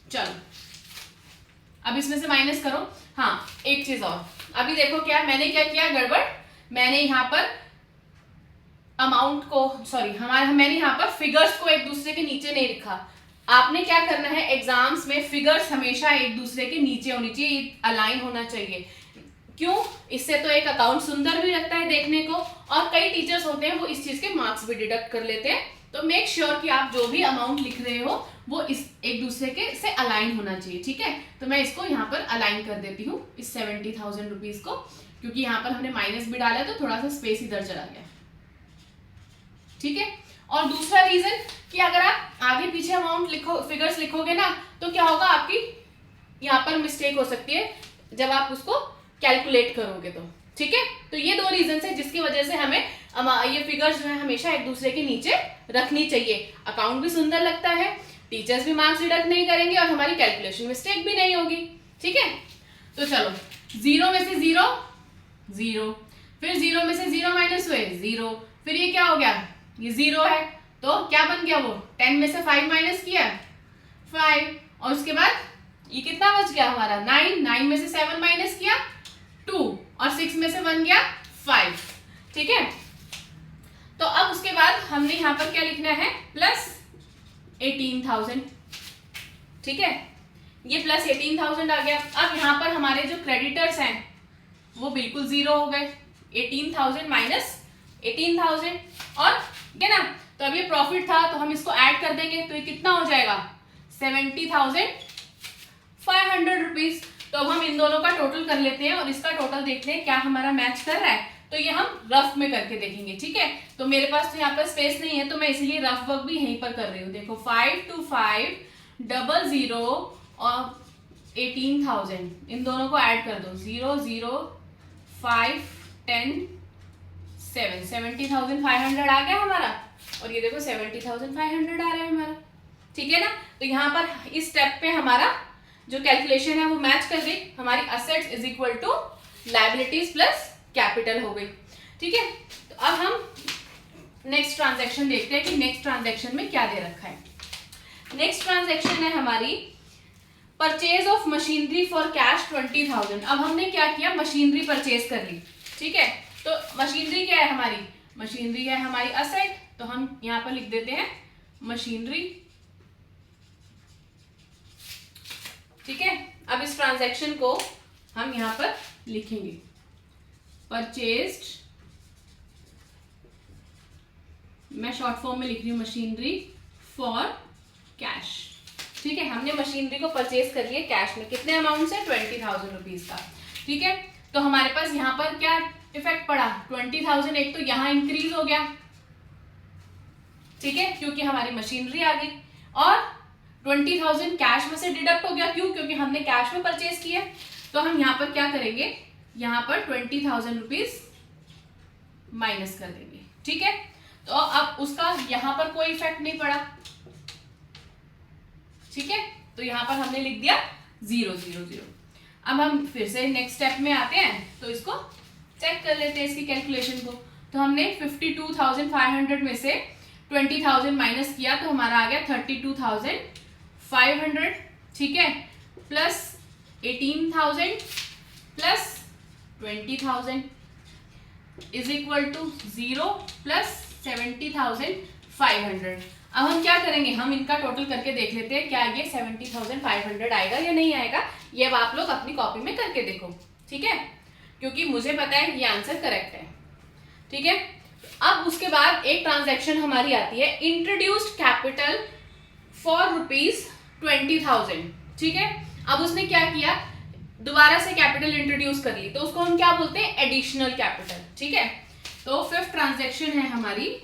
चलो अब इसमें से माइनस करो। हाँ एक चीज और, अभी देखो क्या मैंने क्या किया गड़बड़, मैंने यहाँ पर अमाउंट को मैंने यहाँ पर फिगर्स को एक दूसरे के नीचे नहीं लिखा। आपने क्या करना है, एग्जाम्स में फिगर्स हमेशा एक दूसरे के नीचे होनी चाहिए, अलाइन होना चाहिए। क्यों, इससे तो एक अकाउंट सुंदर भी लगता है देखने को, और कई टीचर्स होते हैं वो इस चीज के मार्क्स भी डिडक्ट कर लेते हैं। तो मेक श्योर कि आप जो भी अमाउंट लिख रहे हो वो इस एक दूसरे के से अलाइन होना चाहिए, ठीक है। तो मैं इसको यहाँ पर अलाइन कर देती हूँ इस 70,000 रुपीज को, क्योंकि यहाँ पर हमने माइनस भी डाला है तो थोड़ा सा स्पेस इधर चला गया, ठीक है। और दूसरा रीजन कि अगर आप आगे पीछे अमाउंट फिगर्स लिखोगे ना तो क्या होगा, आपकी यहाँ पर मिस्टेक हो सकती है जब आप उसको कैलकुलेट करोगे तो, ठीक है। तो ये दो रीजन है जिसकी वजह से हमें ये फिगर्स जो है हमेशा एक दूसरे के नीचे रखनी चाहिए। अकाउंट भी सुंदर लगता है, टीचर्स भी मार्क्स डिडक्ट नहीं करेंगे और हमारी कैलकुलेशन मिस्टेक भी नहीं होगी, ठीक है। तो चलो 0 में से 0 0, फिर 0 में से 0 माइनस हुए 0, फिर ये क्या हो गया, ये 0 है तो क्या बन गया, वो 10 में से 5 माइनस किया 5, और उसके बाद ये कितना बच गया हमारा 9, 9 में से 7 माइनस किया 2, और 6 में से 1 गया 5, ठीक है। तो अब उसके बाद हमने यहाँ पर क्या लिखना है, प्लस 18,000, ठीक है। ये प्लस 18,000 आ गया। अब यहाँ पर हमारे जो क्रेडिटर्स हैं वो बिल्कुल 0 हो गए, 18,000 माइनस 18,000, और ठीक है ना। तो तो अब ये प्रॉफिट था तो हम इसको ऐड कर देंगे, तो ये कितना हो जाएगा 70,500 रुपीज। तो अब हम इन दोनों का टोटल कर लेते हैं और इसका टोटल देखते हैं क्या हमारा मैच कर रहा है। तो ये हम रफ में करके देखेंगे, ठीक है। तो मेरे पास तो यहाँ पर स्पेस नहीं है तो मैं इसलिए रफ वर्क भी यहीं पर कर रही हूँ। देखो 5250 और 18,000 इन दोनों को ऐड कर दो, 0 0 5 10 7 70,500 आ गया हमारा, और ये देखो 70,500 आ रहा है हमारा, ठीक है ना। तो यहाँ पर इस स्टेप पे हमारा जो कैलकुलेशन है वो मैच कर गई, हमारी assets is equal to liabilities plus capital हो गई, ठीक है। तो अब हम नेक्स्ट ट्रांजैक्शन देखते हैं कि नेक्स्ट ट्रांजैक्शन में क्या दे रखा है। नेक्स्ट ट्रांजैक्शन है हमारी purchase of machinery for cash 20,000। अब हमने क्या किया, मशीनरी परचेज कर ली, ठीक है। तो मशीनरी क्या है हमारी, मशीनरी है हमारी असेट, तो हम यहाँ पर लिख देते हैं मशीनरी, ठीक है। अब इस ट्रांजैक्शन को हम यहाँ पर लिखेंगे परचेज्ड, मैं शॉर्ट फॉर्म में लिख रही हूँ मशीनरी फॉर कैश, ठीक है। हमने मशीनरी को परचेज कर लिया कैश में, कितने अमाउंट से 20,000 रुपीज का, ठीक है। तो हमारे पास यहाँ पर क्या इफेक्ट पड़ा, 20,000 एक तो यहाँ इंक्रीज हो गया, ठीक है, क्योंकि हमारी मशीनरी आ गई, और 20,000 कैश में से डिडक्ट हो गया, क्यों, क्योंकि हमने कैश में परचेज किया। तो हम यहाँ पर क्या करेंगे, यहाँ पर 20,000 रुपीज माइनस कर देंगे, ठीक है। तो अब उसका यहाँ पर कोई इफेक्ट नहीं पड़ा, ठीक है। तो यहाँ पर हमने लिख दिया 0 0 0। अब हम फिर से नेक्स्ट स्टेप में आते हैं, तो इसको चेक कर लेते हैं इसकी कैलकुलेशन को। तो हमने 52,500 में से 20,000 माइनस किया तो हमारा आ गया 32,500, ठीक है, plus 18,000 plus 20,000 is equal to 0 plus 70,500। अब हम क्या करेंगे, हम इनका टोटल करके देख लेते हैं क्या ये 70,500 आएगा या नहीं आएगा। ये अब आप लोग अपनी कॉपी में करके देखो, ठीक है, क्योंकि मुझे पता है ये आंसर करेक्ट है, ठीक है। अब उसके बाद एक ट्रांजैक्शन हमारी आती है इंट्रोड्यूस्ड कैपिटल फॉर ₹20,000, ठीक है। अब उसने क्या किया, दोबारा से कैपिटल इंट्रोड्यूस कर ली, तो उसको हम क्या बोलते हैं, एडिशनल कैपिटल, ठीक है। तो फिफ्थ ट्रांजैक्शन है हमारी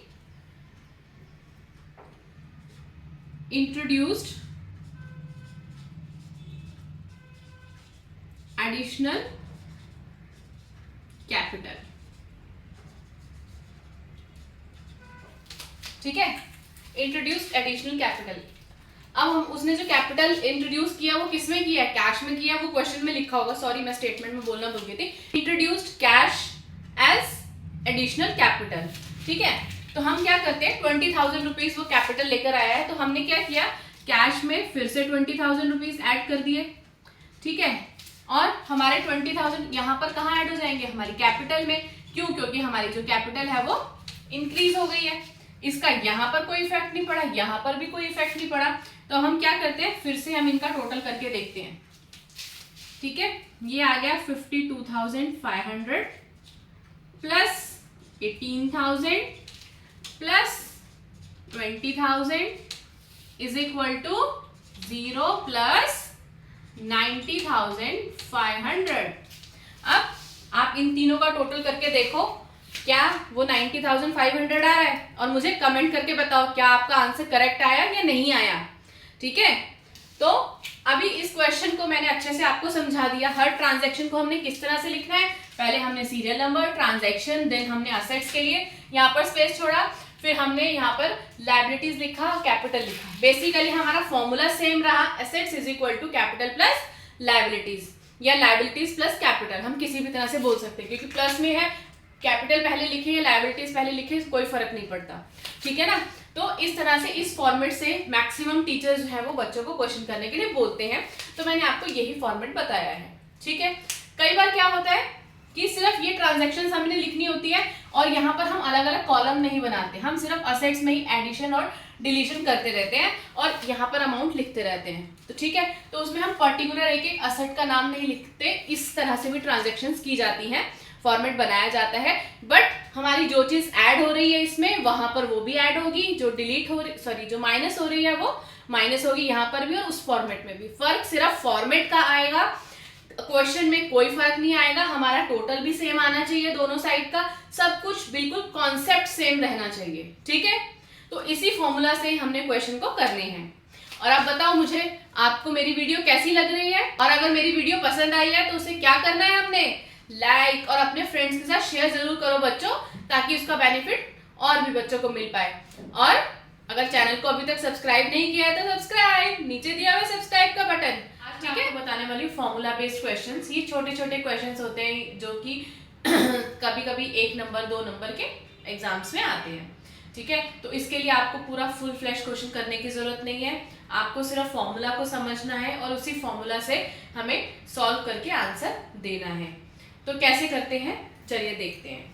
इंट्रोड्यूस्ड एडिशनल कैपिटल, ठीक है, इंट्रोड्यूस्ड एडिशनल कैपिटल। अब हम उसने जो कैपिटल इंट्रोड्यूस किया वो किसमें किया, कैश में किया, वो क्वेश्चन में लिखा होगा, सॉरी मैं स्टेटमेंट में बोलना भूल गई थी। Introduced cash as additional capital, ठीक है। तो हम क्या करते हैं, 20,000 रुपीज वो कैपिटल लेकर आया है, तो हमने क्या किया, कैश में फिर से 20,000 रुपीज ऐड कर दिए, ठीक है। और हमारे 20,000 यहाँ पर कहाँ ऐड हो जाएंगे, हमारी कैपिटल में, क्यों, क्योंकि हमारी जो कैपिटल है वो इंक्रीज हो गई है। इसका यहाँ पर कोई इफेक्ट नहीं पड़ा, यहाँ पर भी कोई इफेक्ट नहीं पड़ा। तो हम क्या करते हैं, फिर से हम इनका टोटल करके देखते हैं, ठीक है। ये आ गया 52,500 plus 18,000 plus 20,000 is equal to 0 plus 90,500। अब आप इन तीनों का टोटल करके देखो क्या वो 90,500 आ रहा है, और मुझे कमेंट करके बताओ क्या आपका आंसर करेक्ट आया या नहीं आया, ठीक है। तो अभी इस क्वेश्चन को मैंने अच्छे से आपको समझा दिया, हर ट्रांजैक्शन को हमने किस तरह से लिखना है। पहले हमने सीरियल नंबर, ट्रांजैक्शन, देन हमने असेट्स के लिए यहाँ पर स्पेस छोड़ा, फिर हमने यहाँ पर लायबिलिटीज लिखा, कैपिटल लिखा। बेसिकली हमारा फॉर्मूला सेम रहा, assets is equal to capital plus liabilities, या लायबिलिटीज प्लस कैपिटल, हम किसी भी तरह से बोल सकते हैं, क्योंकि प्लस में है, कैपिटल पहले लिखे या लायबिलिटीज पहले लिखे कोई फर्क नहीं पड़ता, ठीक है ना। तो इस तरह से इस फॉर्मेट से मैक्सिमम टीचर्स जो है वो बच्चों को क्वेश्चन करने के लिए बोलते हैं। तो मैंने आपको यही फॉर्मेट बताया है, ठीक है। कई बार क्या होता है कि सिर्फ ये ट्रांजैक्शंस हमने लिखनी होती है और यहाँ पर हम अलग अलग कॉलम नहीं बनाते, हम सिर्फ असेट्स में ही एडिशन और डिलीशन करते रहते हैं और यहाँ पर अमाउंट लिखते रहते हैं, तो ठीक है। तो उसमें हम पर्टिकुलर एक एक असेट का नाम नहीं लिखते, इस तरह से भी ट्रांजैक्शंस की जाती हैं। फॉर्मेट बनाया जाता है, बट हमारी जो चीज ऐड हो रही है इसमें वहां पर वो भी ऐड होगी, जो डिलीट हो रही, सॉरी, जो माइनस हो रही है वो माइनस होगी यहाँ पर भी और उस फॉर्मेट में भी। फर्क सिर्फ फॉर्मेट का आएगा, क्वेश्चन में कोई फर्क नहीं आएगा। हमारा टोटल भी सेम आना चाहिए दोनों साइड का, सब कुछ बिल्कुल कॉन्सेप्ट सेम रहना चाहिए, ठीक है। तो इसी फॉर्मूला से हमने क्वेश्चन को करने हैं। और आप बताओ मुझे, आपको मेरी वीडियो कैसी लग रही है, और अगर मेरी वीडियो पसंद आई है तो उसे क्या करना है, हमने लाइक और अपने फ्रेंड्स के साथ शेयर जरूर करो बच्चों, ताकि उसका बेनिफिट और भी बच्चों को मिल पाए। और अगर चैनल को अभी तक सब्सक्राइब नहीं किया है तो सब्सक्राइब, नीचे दिया हुआ सब्सक्राइब का बटन। ठीक है, बताने वाली फॉर्मूला बेस्ड क्वेश्चंस। ये छोटे छोटे क्वेश्चंस होते हैं जो कि कभी कभी 1 नंबर 2 नंबर के एग्जाम्स में आते हैं, ठीक है। तो इसके लिए आपको पूरा फुल फ्लैश क्वेश्चन करने की जरूरत नहीं है, आपको सिर्फ फॉर्मूला को समझना है और उसी फॉर्मूला से हमें सॉल्व करके आंसर देना है। तो कैसे करते हैं, चलिए देखते हैं।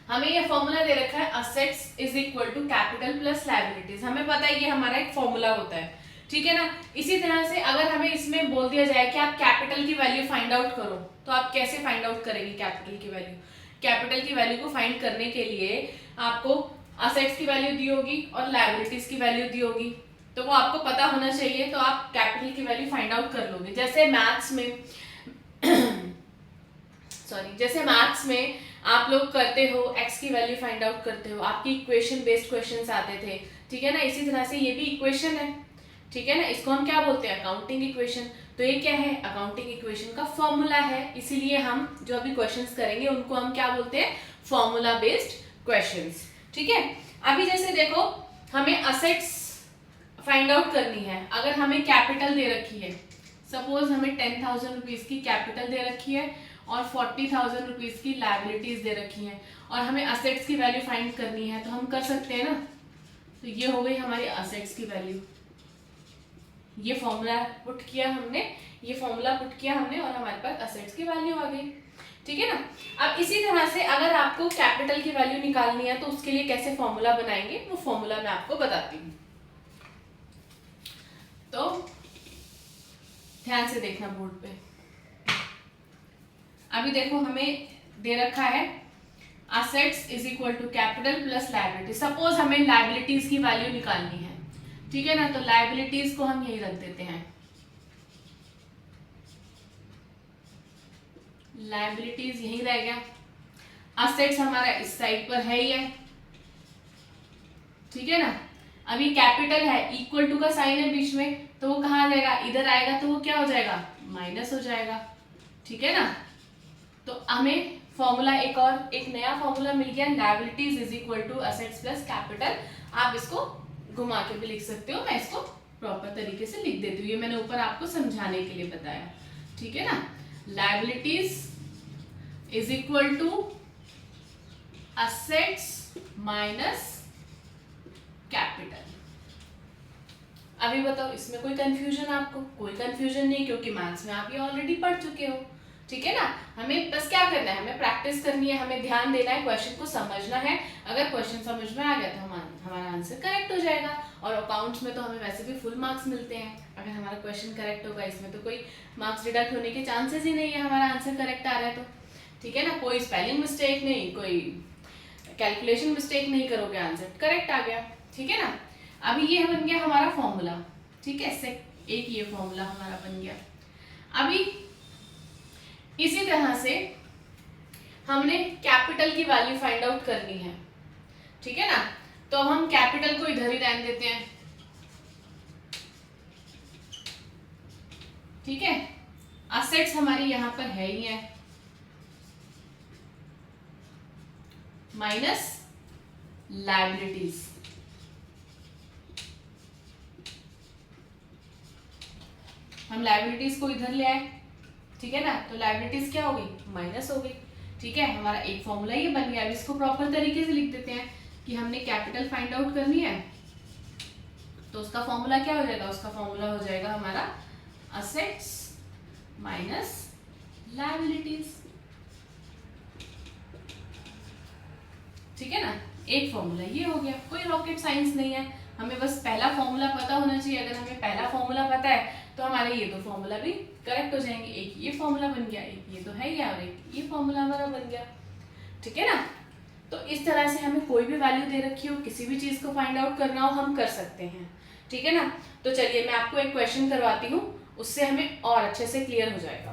हमें ये फॉर्मूला दे रखा है, assets is equal to capital plus liabilities. हमें पता है ये हमारा एक फॉर्मूला होता है, ठीक है ना। इसी तरह से अगर हमें इसमें बोल दिया जाए कि आप कैपिटल की वैल्यू फाइंड आउट करो, तो आप कैसे फाइंड आउट करेंगे कैपिटल की वैल्यू। कैपिटल की वैल्यू को फाइंड करने के लिए आपको असेट्स की वैल्यू दी होगी और लायबिलिटीज की वैल्यू दी होगी, तो वो आपको पता होना चाहिए, तो आप कैपिटल की वैल्यू फाइंड आउट कर लोगे। जैसे मैथ्स में जैसे मैथ्स में आप लोग करते हो, एक्स की वैल्यू फाइंड आउट करते हो, आपकी इक्वेशन बेस्ड क्वेश्चंस आते थे, ठीक है ना। इसी तरह से ये भी इक्वेशन है, ठीक है ना। इसको हम क्या बोलते हैं, अकाउंटिंग इक्वेशन। तो ये क्या है, अकाउंटिंग इक्वेशन का फॉर्मूला है, इसीलिए हम जो अभी क्वेश्चंस करेंगे उनको हम क्या बोलते हैं, फॉर्मूला बेस्ड क्वेश्चंस, ठीक है। अभी जैसे देखो, हमें असेट्स फाइंड आउट करनी है। अगर हमें कैपिटल दे रखी है, सपोज हमें 10,000 रुपीज की कैपिटल दे रखी है और 40,000 रुपीज की लायबिलिटीज दे रखी है, और हमें असेट्स की वैल्यू फाइंड करनी है, तो हम कर सकते हैं ना। तो ये हो गई हमारी असेट्स की वैल्यू, ये फॉर्मूला पुट किया हमने, और हमारे पास असेट्स की वैल्यू आ गई, ठीक है ना। अब इसी तरह से अगर आपको कैपिटल की वैल्यू निकालनी है तो उसके लिए कैसे फॉर्मूला बनाएंगे, वो फॉर्मूला मैं आपको बताती हूँ। तो ध्यान से देखना बोर्ड पे। अभी देखो, हमें दे रखा है assets is equal to capital plus liability. Suppose हमें लायबिलिटीज की वैल्यू निकालनी है, ठीक है ना। तो लायबिलिटीज को हम यही रख देते हैं, लायबिलिटीज यही रह गया। असेट्स हमारा इस साइड पर है ही है, ठीक है ना। अभी कैपिटल है, इक्वल टू का साइन है बीच में, तो वो कहाँ जाएगा, इधर आएगा, तो वो क्या हो जाएगा, माइनस हो जाएगा, ठीक है ना। तो हमें फॉर्मूला एक नया फॉर्मूला मिल गया, liabilities is equal to assets plus capital. आप इसको घुमा के भी लिख सकते हो, मैं इसको प्रॉपर तरीके से लिख देती हूँ, ये मैंने ऊपर आपको समझाने के लिए बताया, ठीक है ना। Liabilities is equal to assets minus capital. अभी बताओ, इसमें कोई कंफ्यूजन आपको? कोई कंफ्यूजन नहीं, क्योंकि मैथ्स में आप ये ऑलरेडी पढ़ चुके हो, ठीक है ना। हमें बस क्या करना है, हमें प्रैक्टिस करनी है, हमें ध्यान देना है, क्वेश्चन को समझना है। अगर क्वेश्चन समझ में आ गया तो हमारा आंसर करेक्ट हो जाएगा। और अकाउंट्स में तो हमें वैसे भी फुल मार्क्स मिलते हैं अगर हमारा क्वेश्चन करेक्ट होगा। इसमें तो कोई मार्क्स डिडक्ट होने के चांसेस ही नहीं है, हमारा आंसर करेक्ट आ रहा है तो, ठीक है ना। कोई स्पेलिंग मिस्टेक नहीं, कोई कैलकुलेशन मिस्टेक नहीं करोगे, आंसर करेक्ट आ गया, ठीक है ना। अभी ये बन गया हमारा फॉर्मूला, ठीक है, एक ये फॉर्मूला हमारा बन गया। अभी इसी तरह से हमने कैपिटल की वैल्यू फाइंड आउट करनी है, ठीक है ना। तो हम कैपिटल को इधर ही रहने देते हैं, ठीक है। असेट्स हमारी यहां पर है ही है, माइनस लायबिलिटीज। हम लायबिलिटीज को इधर ले आए, ठीक है ना। तो लायबिलिटीज क्या हो गई, माइनस हो गई, ठीक है। हमारा एक फॉर्मूला ये बन गया। अब इसको प्रॉपर तरीके से लिख देते हैं कि हमने कैपिटल फाइंड आउट करनी है, तो उसका फॉर्मूला क्या हो जाएगा, उसका फॉर्मूला हो जाएगा हमारा असेट्स माइनस लायबिलिटीज, ठीक है ना। एक फॉर्मूला ये हो गया, कोई रॉकेट साइंस नहीं है, हमें बस पहला फॉर्मूला पता होना चाहिए। अगर हमें पहला फॉर्मूला पता है तो हमारे ये दो फॉर्मूला भी करेक्ट हो जाएंगे। एक ये फॉर्मूला बन गया, एक ये तो है ही, और एक ये फॉर्मूला हमारा बन गया, ठीक है ना। तो इस तरह से हमें कोई भी वैल्यू दे रखी हो, किसी भी चीज को फाइंड आउट करना हो, हम कर सकते हैं, ठीक है ना। तो चलिए मैं आपको एक क्वेश्चन करवाती हूँ, उससे हमें और अच्छे से क्लियर हो जाएगा।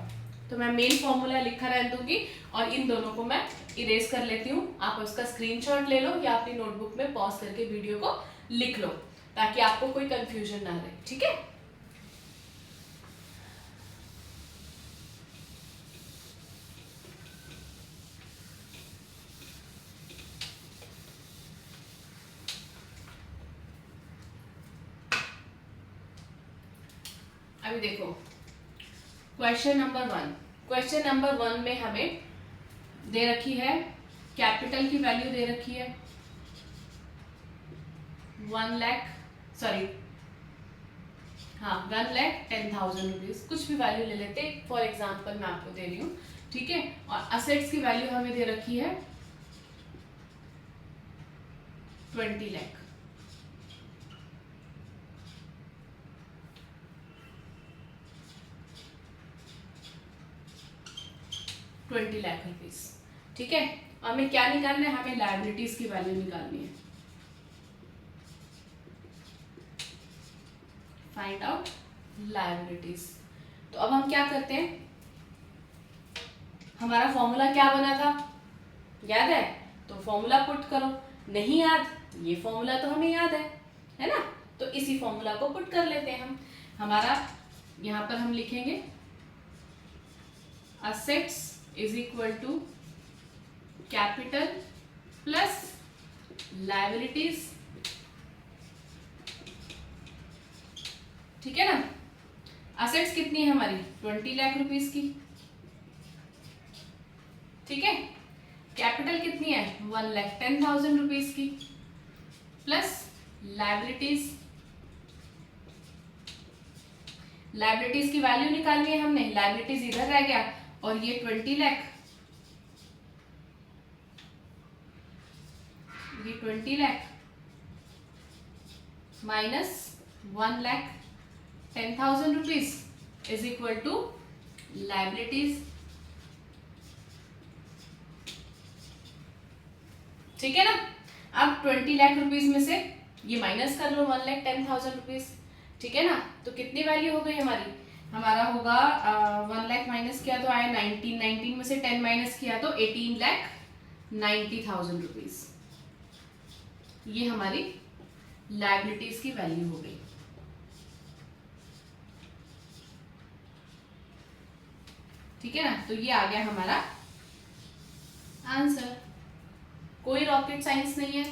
तो मैं मेन फॉर्मूला लिखा रहने दूंगी और इन दोनों को मैं इरेज कर लेती हूँ। आप उसका स्क्रीनशॉट ले लो या अपनी नोटबुक में पॉज करके वीडियो को लिख लो, ताकि आपको कोई कंफ्यूजन ना रहे, ठीक है। अभी देखो क्वेश्चन नंबर वन में हमें दे रखी है कैपिटल की वैल्यू दे रखी है 1,10,000 रुपीज, कुछ भी वैल्यू ले लेते, फॉर एग्जांपल मैं आपको दे रही हूँ, ठीक है। और असेट्स की वैल्यू हमें दे रखी है 20 लाख। रुपीज, ठीक है। हमें क्या निकालना है, हमें लायबिलिटीज की वैल्यू निकालनी है। Find out liabilities. तो अब हम क्या करते हैं, हमारा फॉर्मूला क्या बना था, याद है? तो फॉर्मूला पुट करो, नहीं याद, ये फॉर्मूला तो हमें याद है ना। तो इसी फॉर्मूला को पुट कर लेते हैं हम। हमारा यहां पर हम लिखेंगे assets is equal to capital plus liabilities, ठीक है ना। असेट्स कितनी है हमारी 20 लाख रुपीस की, ठीक है। कैपिटल कितनी है 1,10,000 रुपीस की, प्लस लायबिलिटीज की वैल्यू निकालनी है हमने, लायबिलिटीज इधर रह गया और ये 20 लाख, ये 20 lakh minus 1,10,000 rupees is equal to liabilities, ठीक है ना। अब 20 लाख रुपीज में से ये माइनस कर लो 1,10,000 रुपीज, ठीक है ना। तो कितनी वैल्यू हो गई हमारी, हमारा होगा 1 लाख माइनस किया तो आया 19 में से 10 माइनस किया तो 18,90,000 रुपीज। ये हमारी लायबिलिटीज की वैल्यू हो गई, ठीक है ना। तो ये आ गया हमारा आंसर। कोई रॉकेट साइंस नहीं है,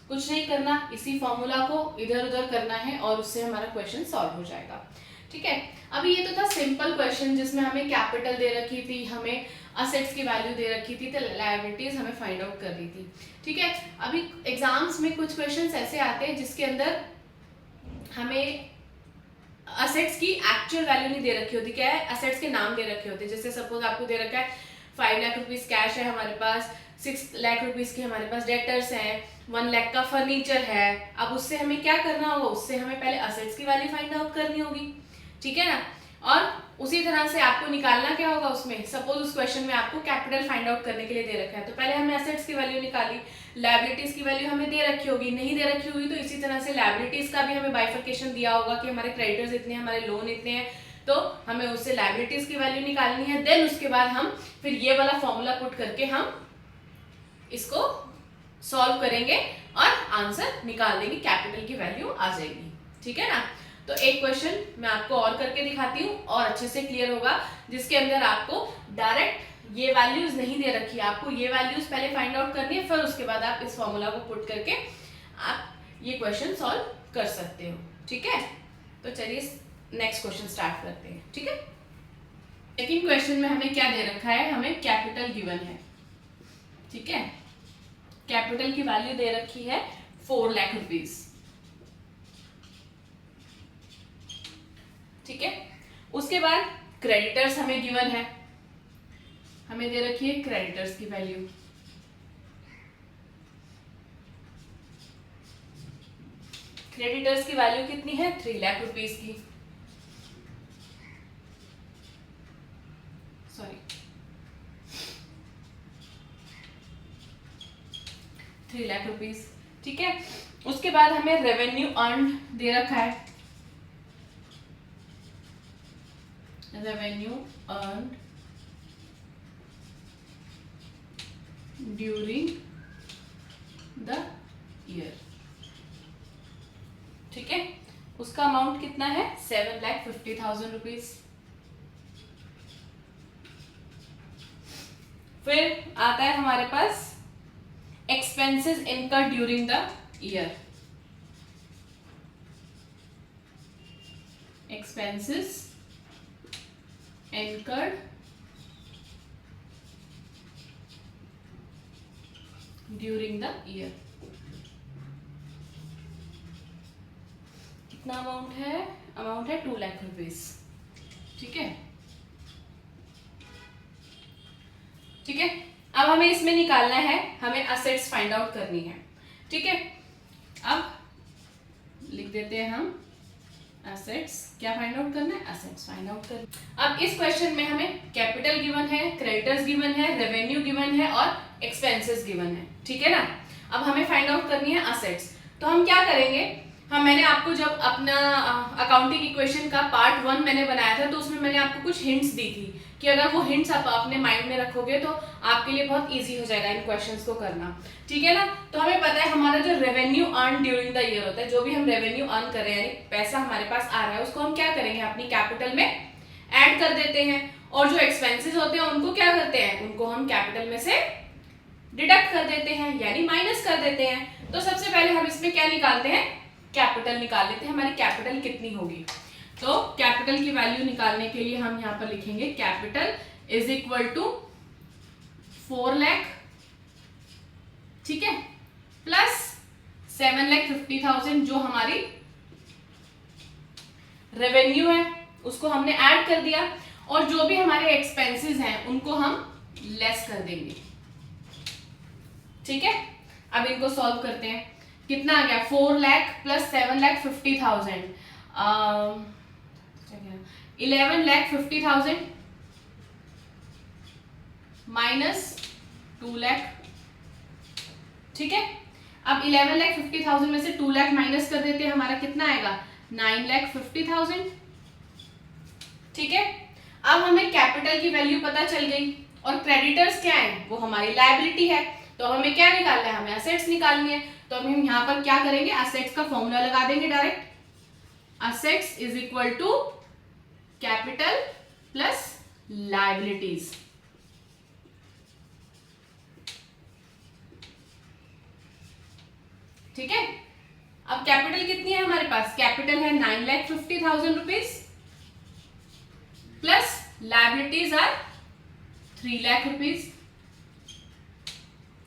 कुछ नहीं करना, इसी फॉर्मूला को इधर उधर करना है और उससे हमारा क्वेश्चन सॉल्व हो जाएगा, ठीक है। अभी ये तो था सिंपल क्वेश्चन जिसमें हमें कैपिटल दे रखी थी, हमें असेट्स की वैल्यू दे रखी थी, तो लायबिलिटीज हमें फाइंड आउट कर दी थी, ठीक है। अभी एग्जाम्स में कुछ क्वेश्चंस ऐसे आते हैं जिसके अंदर हमें असेट्स की एक्चुअल वैल्यू नहीं दे रखी होती, क्या है, असेट्स के नाम दे रखे होते हैं। जैसे सपोज आपको दे रखा है 5 लाख रुपीज कैश है हमारे पास, 6 लाख रुपीज के हमारे पास डेटर्स हैं, 1 लाख का फर्नीचर है। अब उससे हमें क्या करना होगा, उससे हमें पहले असेट्स की वैल्यू फाइंड आउट करनी होगी, ठीक है ना। और उसी तरह से आपको निकालना क्या होगा उसमें, सपोज उस क्वेश्चन में आपको कैपिटल फाइंड आउट करने के लिए दे रखा है, तो पहले हमने असेट्स की वैल्यू निकाली, लायबिलिटीज की वैल्यू हमें दे रखी होगी, नहीं दे रखी होगी तो इसी तरह से लायबिलिटीज का भी हमें बाइफर्केशन दिया होगा कि हमारे क्रेडिटर्स इतने, हमारे लोन इतने हैं, तो हमें उससे लायबिलिटीज की वैल्यू निकालनी है। देन उसके बाद हम फिर ये वाला फॉर्मूला पुट करके हम इसको सॉल्व करेंगे और आंसर निकाल देंगे, कैपिटल की वैल्यू आ जाएगी, ठीक है ना। तो एक क्वेश्चन मैं आपको और करके दिखाती हूँ और अच्छे से क्लियर होगा, जिसके अंदर आपको डायरेक्ट ये वैल्यूज नहीं दे रखी है, आपको ये वैल्यूज पहले फाइंड आउट करनी है, फिर उसके बाद आप इस फॉर्मूला को पुट करके आप ये क्वेश्चन सॉल्व कर सकते हो, ठीक है। तो चलिए नेक्स्ट क्वेश्चन स्टार्ट करते हैं, ठीक है। सेकंड क्वेश्चन में हमें क्या दे रखा है, हमें कैपिटल गिवन है, ठीक है। कैपिटल की वैल्यू दे रखी है 4 लाख रुपीज, ठीक है। उसके बाद क्रेडिटर्स हमें गिवन है, हमें दे रखी है क्रेडिटर्स की वैल्यू क्रेडिटर्स की वैल्यू कितनी है, 3 लाख रुपीस की, सॉरी 3 लाख रुपीस। ठीक है, उसके बाद हमें रेवेन्यू अर्न दे रखा है, revenue earn during the year. ठीक है, उसका अमाउंट कितना है, 7,50,000 रुपीज। फिर आता है हमारे पास expenses incurred during the year, expenses incurred during the year. कितना अमाउंट है, अमाउंट है 2 लाख रुपीस। ठीक है, ठीक है, अब हमें इसमें निकालना है, हमें असेट्स फाइंड आउट करनी है। ठीक है, अब लिख देते हैं हम असेट्स, क्या फाइंड आउट करना है, असेट्स फाइंड आउट करना। अब इस क्वेश्चन में हमें कैपिटल गिवन है, क्रेडिटर्स गिवन है, रेवेन्यू गिवन है और एक्सपेंसेस गिवन है। ठीक है ना, अब हमें फाइंड आउट करनी है असेट्स। तो हम क्या करेंगे, मैंने आपको जब अपना अकाउंटिंग इक्वेशन का पार्ट 1 मैंने बनाया था, तो उसमें मैंने आपको कुछ हिंट्स दी थी कि अगर वो हिंट्स आप अपने माइंड में रखोगे तो आपके लिए बहुत इजी हो जाएगा इन क्वेश्चंस को करना। ठीक है ना, तो हमें पता है हमारा जो revenue earn during the year होता है, जो भी हम रेवेन्यू अर्न कर रहे हैं, यानी पैसा हमारे पास आ रहा है, उसको हम क्या करेंगे, अपनी कैपिटल में ऐड कर देते हैं, और जो एक्सपेंसेस होते हैं उनको क्या करते हैं, उनको हम कैपिटल में से डिडक्ट कर देते हैं, यानी माइनस कर देते हैं। तो सबसे पहले हम इसमें क्या निकालते हैं, कैपिटल निकाल लेते हैं, हमारी कैपिटल कितनी होगी। तो कैपिटल की वैल्यू निकालने के लिए हम यहाँ पर लिखेंगे capital is equal to 4 lakh, ठीक है, प्लस 7,50,000 जो हमारी रेवेन्यू है उसको हमने ऐड कर दिया, और जो भी हमारे एक्सपेंसेस हैं उनको हम लेस कर देंगे। ठीक है, अब इनको सॉल्व करते हैं, कितना आ गया, 4 लाख प्लस 7,50,000, 11,50,000 माइनस 2 लाख। ठीक है, अब 11,50,000 में से 2 लाख माइनस कर देते हैं, हमारा कितना आएगा, 9,50,000। ठीक है, अब हमें कैपिटल की वैल्यू पता चल गई, और क्रेडिटर्स क्या है, वो हमारी लायबिलिटी है, तो हमें क्या निकालना है, हमें असेट्स निकालनी है। तो हम यहाँ पर क्या करेंगे, असेट्स का फॉर्मूला लगा देंगे direct, assets is equal to capital plus liabilities. ठीक है, अब कैपिटल कितनी है हमारे पास, कैपिटल है 9,50,000 rupees, plus liabilities are 3 lakh rupees.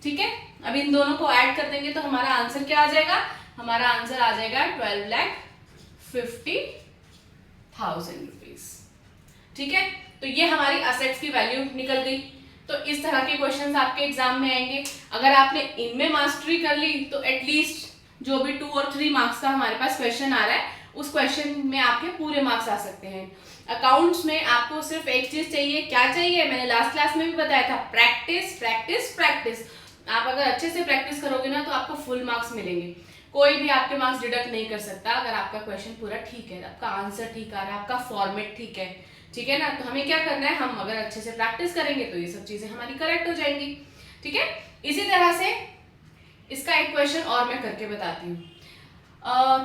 ठीक है, अब इन दोनों को ऐड कर देंगे तो हमारा आंसर क्या आ जाएगा, हमारा आंसर आ जाएगा 12,50,000 रुपीज। ठीक है, तो ये हमारी असेट्स की वैल्यू निकल गई। तो इस तरह के क्वेश्चंस आपके एग्जाम में आएंगे, अगर आपने इनमें मास्टरी कर ली तो एटलीस्ट जो भी 2 और 3 मार्क्स का हमारे पास क्वेश्चन आ रहा है, उस क्वेश्चन में आपके पूरे मार्क्स आ सकते हैं। अकाउंट्स में आपको सिर्फ एक चीज चाहिए, क्या चाहिए, मैंने लास्ट क्लास में भी बताया था, प्रैक्टिस प्रैक्टिस प्रैक्टिस। आप अगर अच्छे से प्रैक्टिस करोगे ना तो आपको फुल मार्क्स मिलेंगे, कोई भी आपके मार्क्स डिडक्ट नहीं कर सकता अगर आपका क्वेश्चन पूरा ठीक है, आपका आंसर ठीक आ रहा है, आपका फॉर्मेट ठीक है। ठीक है ना, तो हमें क्या करना है, हम अगर अच्छे से प्रैक्टिस करेंगे तो ये सब चीजें हमारी करेक्ट हो जाएंगी। ठीक है, इसी तरह से इसका एक क्वेश्चन और मैं करके बताती हूँ।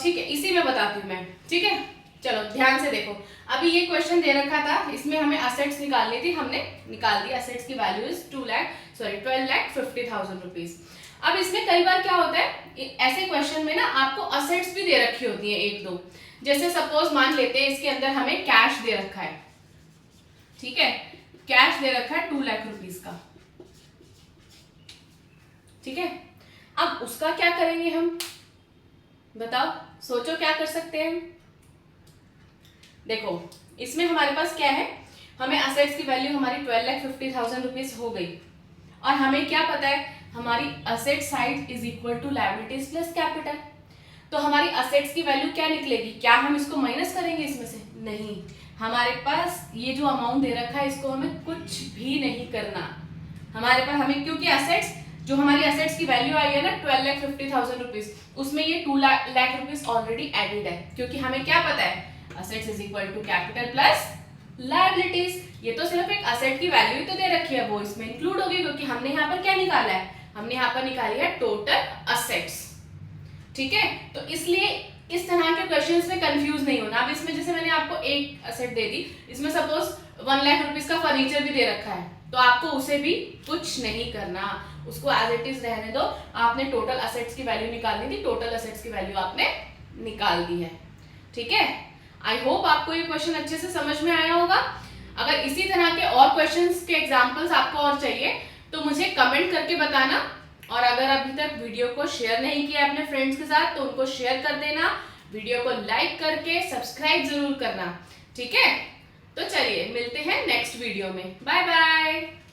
ठीक है, इसी में बताती हूँ मैं। ठीक है, चलो ध्यान से देखो, अभी ये क्वेश्चन दे रखा था, इसमें हमें असेट्स निकालनी थी, हमने निकाल दी, असेट्स की वैल्यू इज 12,50,000 रुपीज। अब इसमें कई बार क्या होता है, ऐसे क्वेश्चन में ना आपको असेट्स भी दे रखी होती है 1-2, जैसे सपोज मान लेते हैं इसके अंदर हमें कैश दे रखा है। ठीक है, कैश दे रखा है 2 लाख रुपीज का। ठीक है, अब उसका क्या करेंगे हम, बताओ, सोचो क्या कर सकते हैं। देखो, इसमें हमारे पास क्या है, हमें असेट्स की वैल्यू हमारी 12,50,000 रुपीज हो गई, और हमें क्या पता है, हमारी asset side is equal to liabilities plus capital. तो हमारी असेट्स की वैल्यू क्या निकलेगी? क्या हम इसको माइनस करेंगे इसमें से? नहीं, हमारे पास ये जो अमाउंट दे रखा है इसको हमें कुछ भी नहीं करना। हमारे पास हमें, क्योंकि असेट्स, जो हमारी असेट्स की वैल्यू आई है ना 12,50,000 रुपीज, उसमें ये 2 लाख रुपीज ऑलरेडी एडेड है, क्योंकि हमें क्या पता है, assets is equal to capital plus liabilities. ये तो सिर्फ एक असेट की वैल्यू ही तो दे रखी है, वो इसमें इंक्लूड होगी, क्योंकि हमने यहाँ पर क्या निकाला है, हमने यहाँ पर निकाली है टोटल असेट्स। ठीक है, तो इसलिए इस तरह के क्वेश्चंस में कंफ्यूज नहीं होना। अब इसमें जैसे मैंने आपको एक असेट दे दी, इसमें सपोज 1 लाख रुपीज का फर्नीचर भी दे रखा है, तो आपको उसे भी कुछ नहीं करना, उसको एज इट इज रहने दो। आपने टोटल असेट्स की वैल्यू निकालनी थी, टोटल असेट्स की वैल्यू आपने निकाल दी है। ठीक है, आई होप आपको ये क्वेश्चन अच्छे से समझ में आया होगा। अगर इसी तरह के और क्वेश्चंस के एग्जांपल्स आपको और चाहिए तो मुझे कमेंट करके बताना, और अगर अभी तक वीडियो को शेयर नहीं किया अपने फ्रेंड्स के साथ तो उनको शेयर कर देना, वीडियो को लाइक करके सब्सक्राइब जरूर करना। ठीक है, तो चलिए मिलते हैं नेक्स्ट वीडियो में। Bye bye.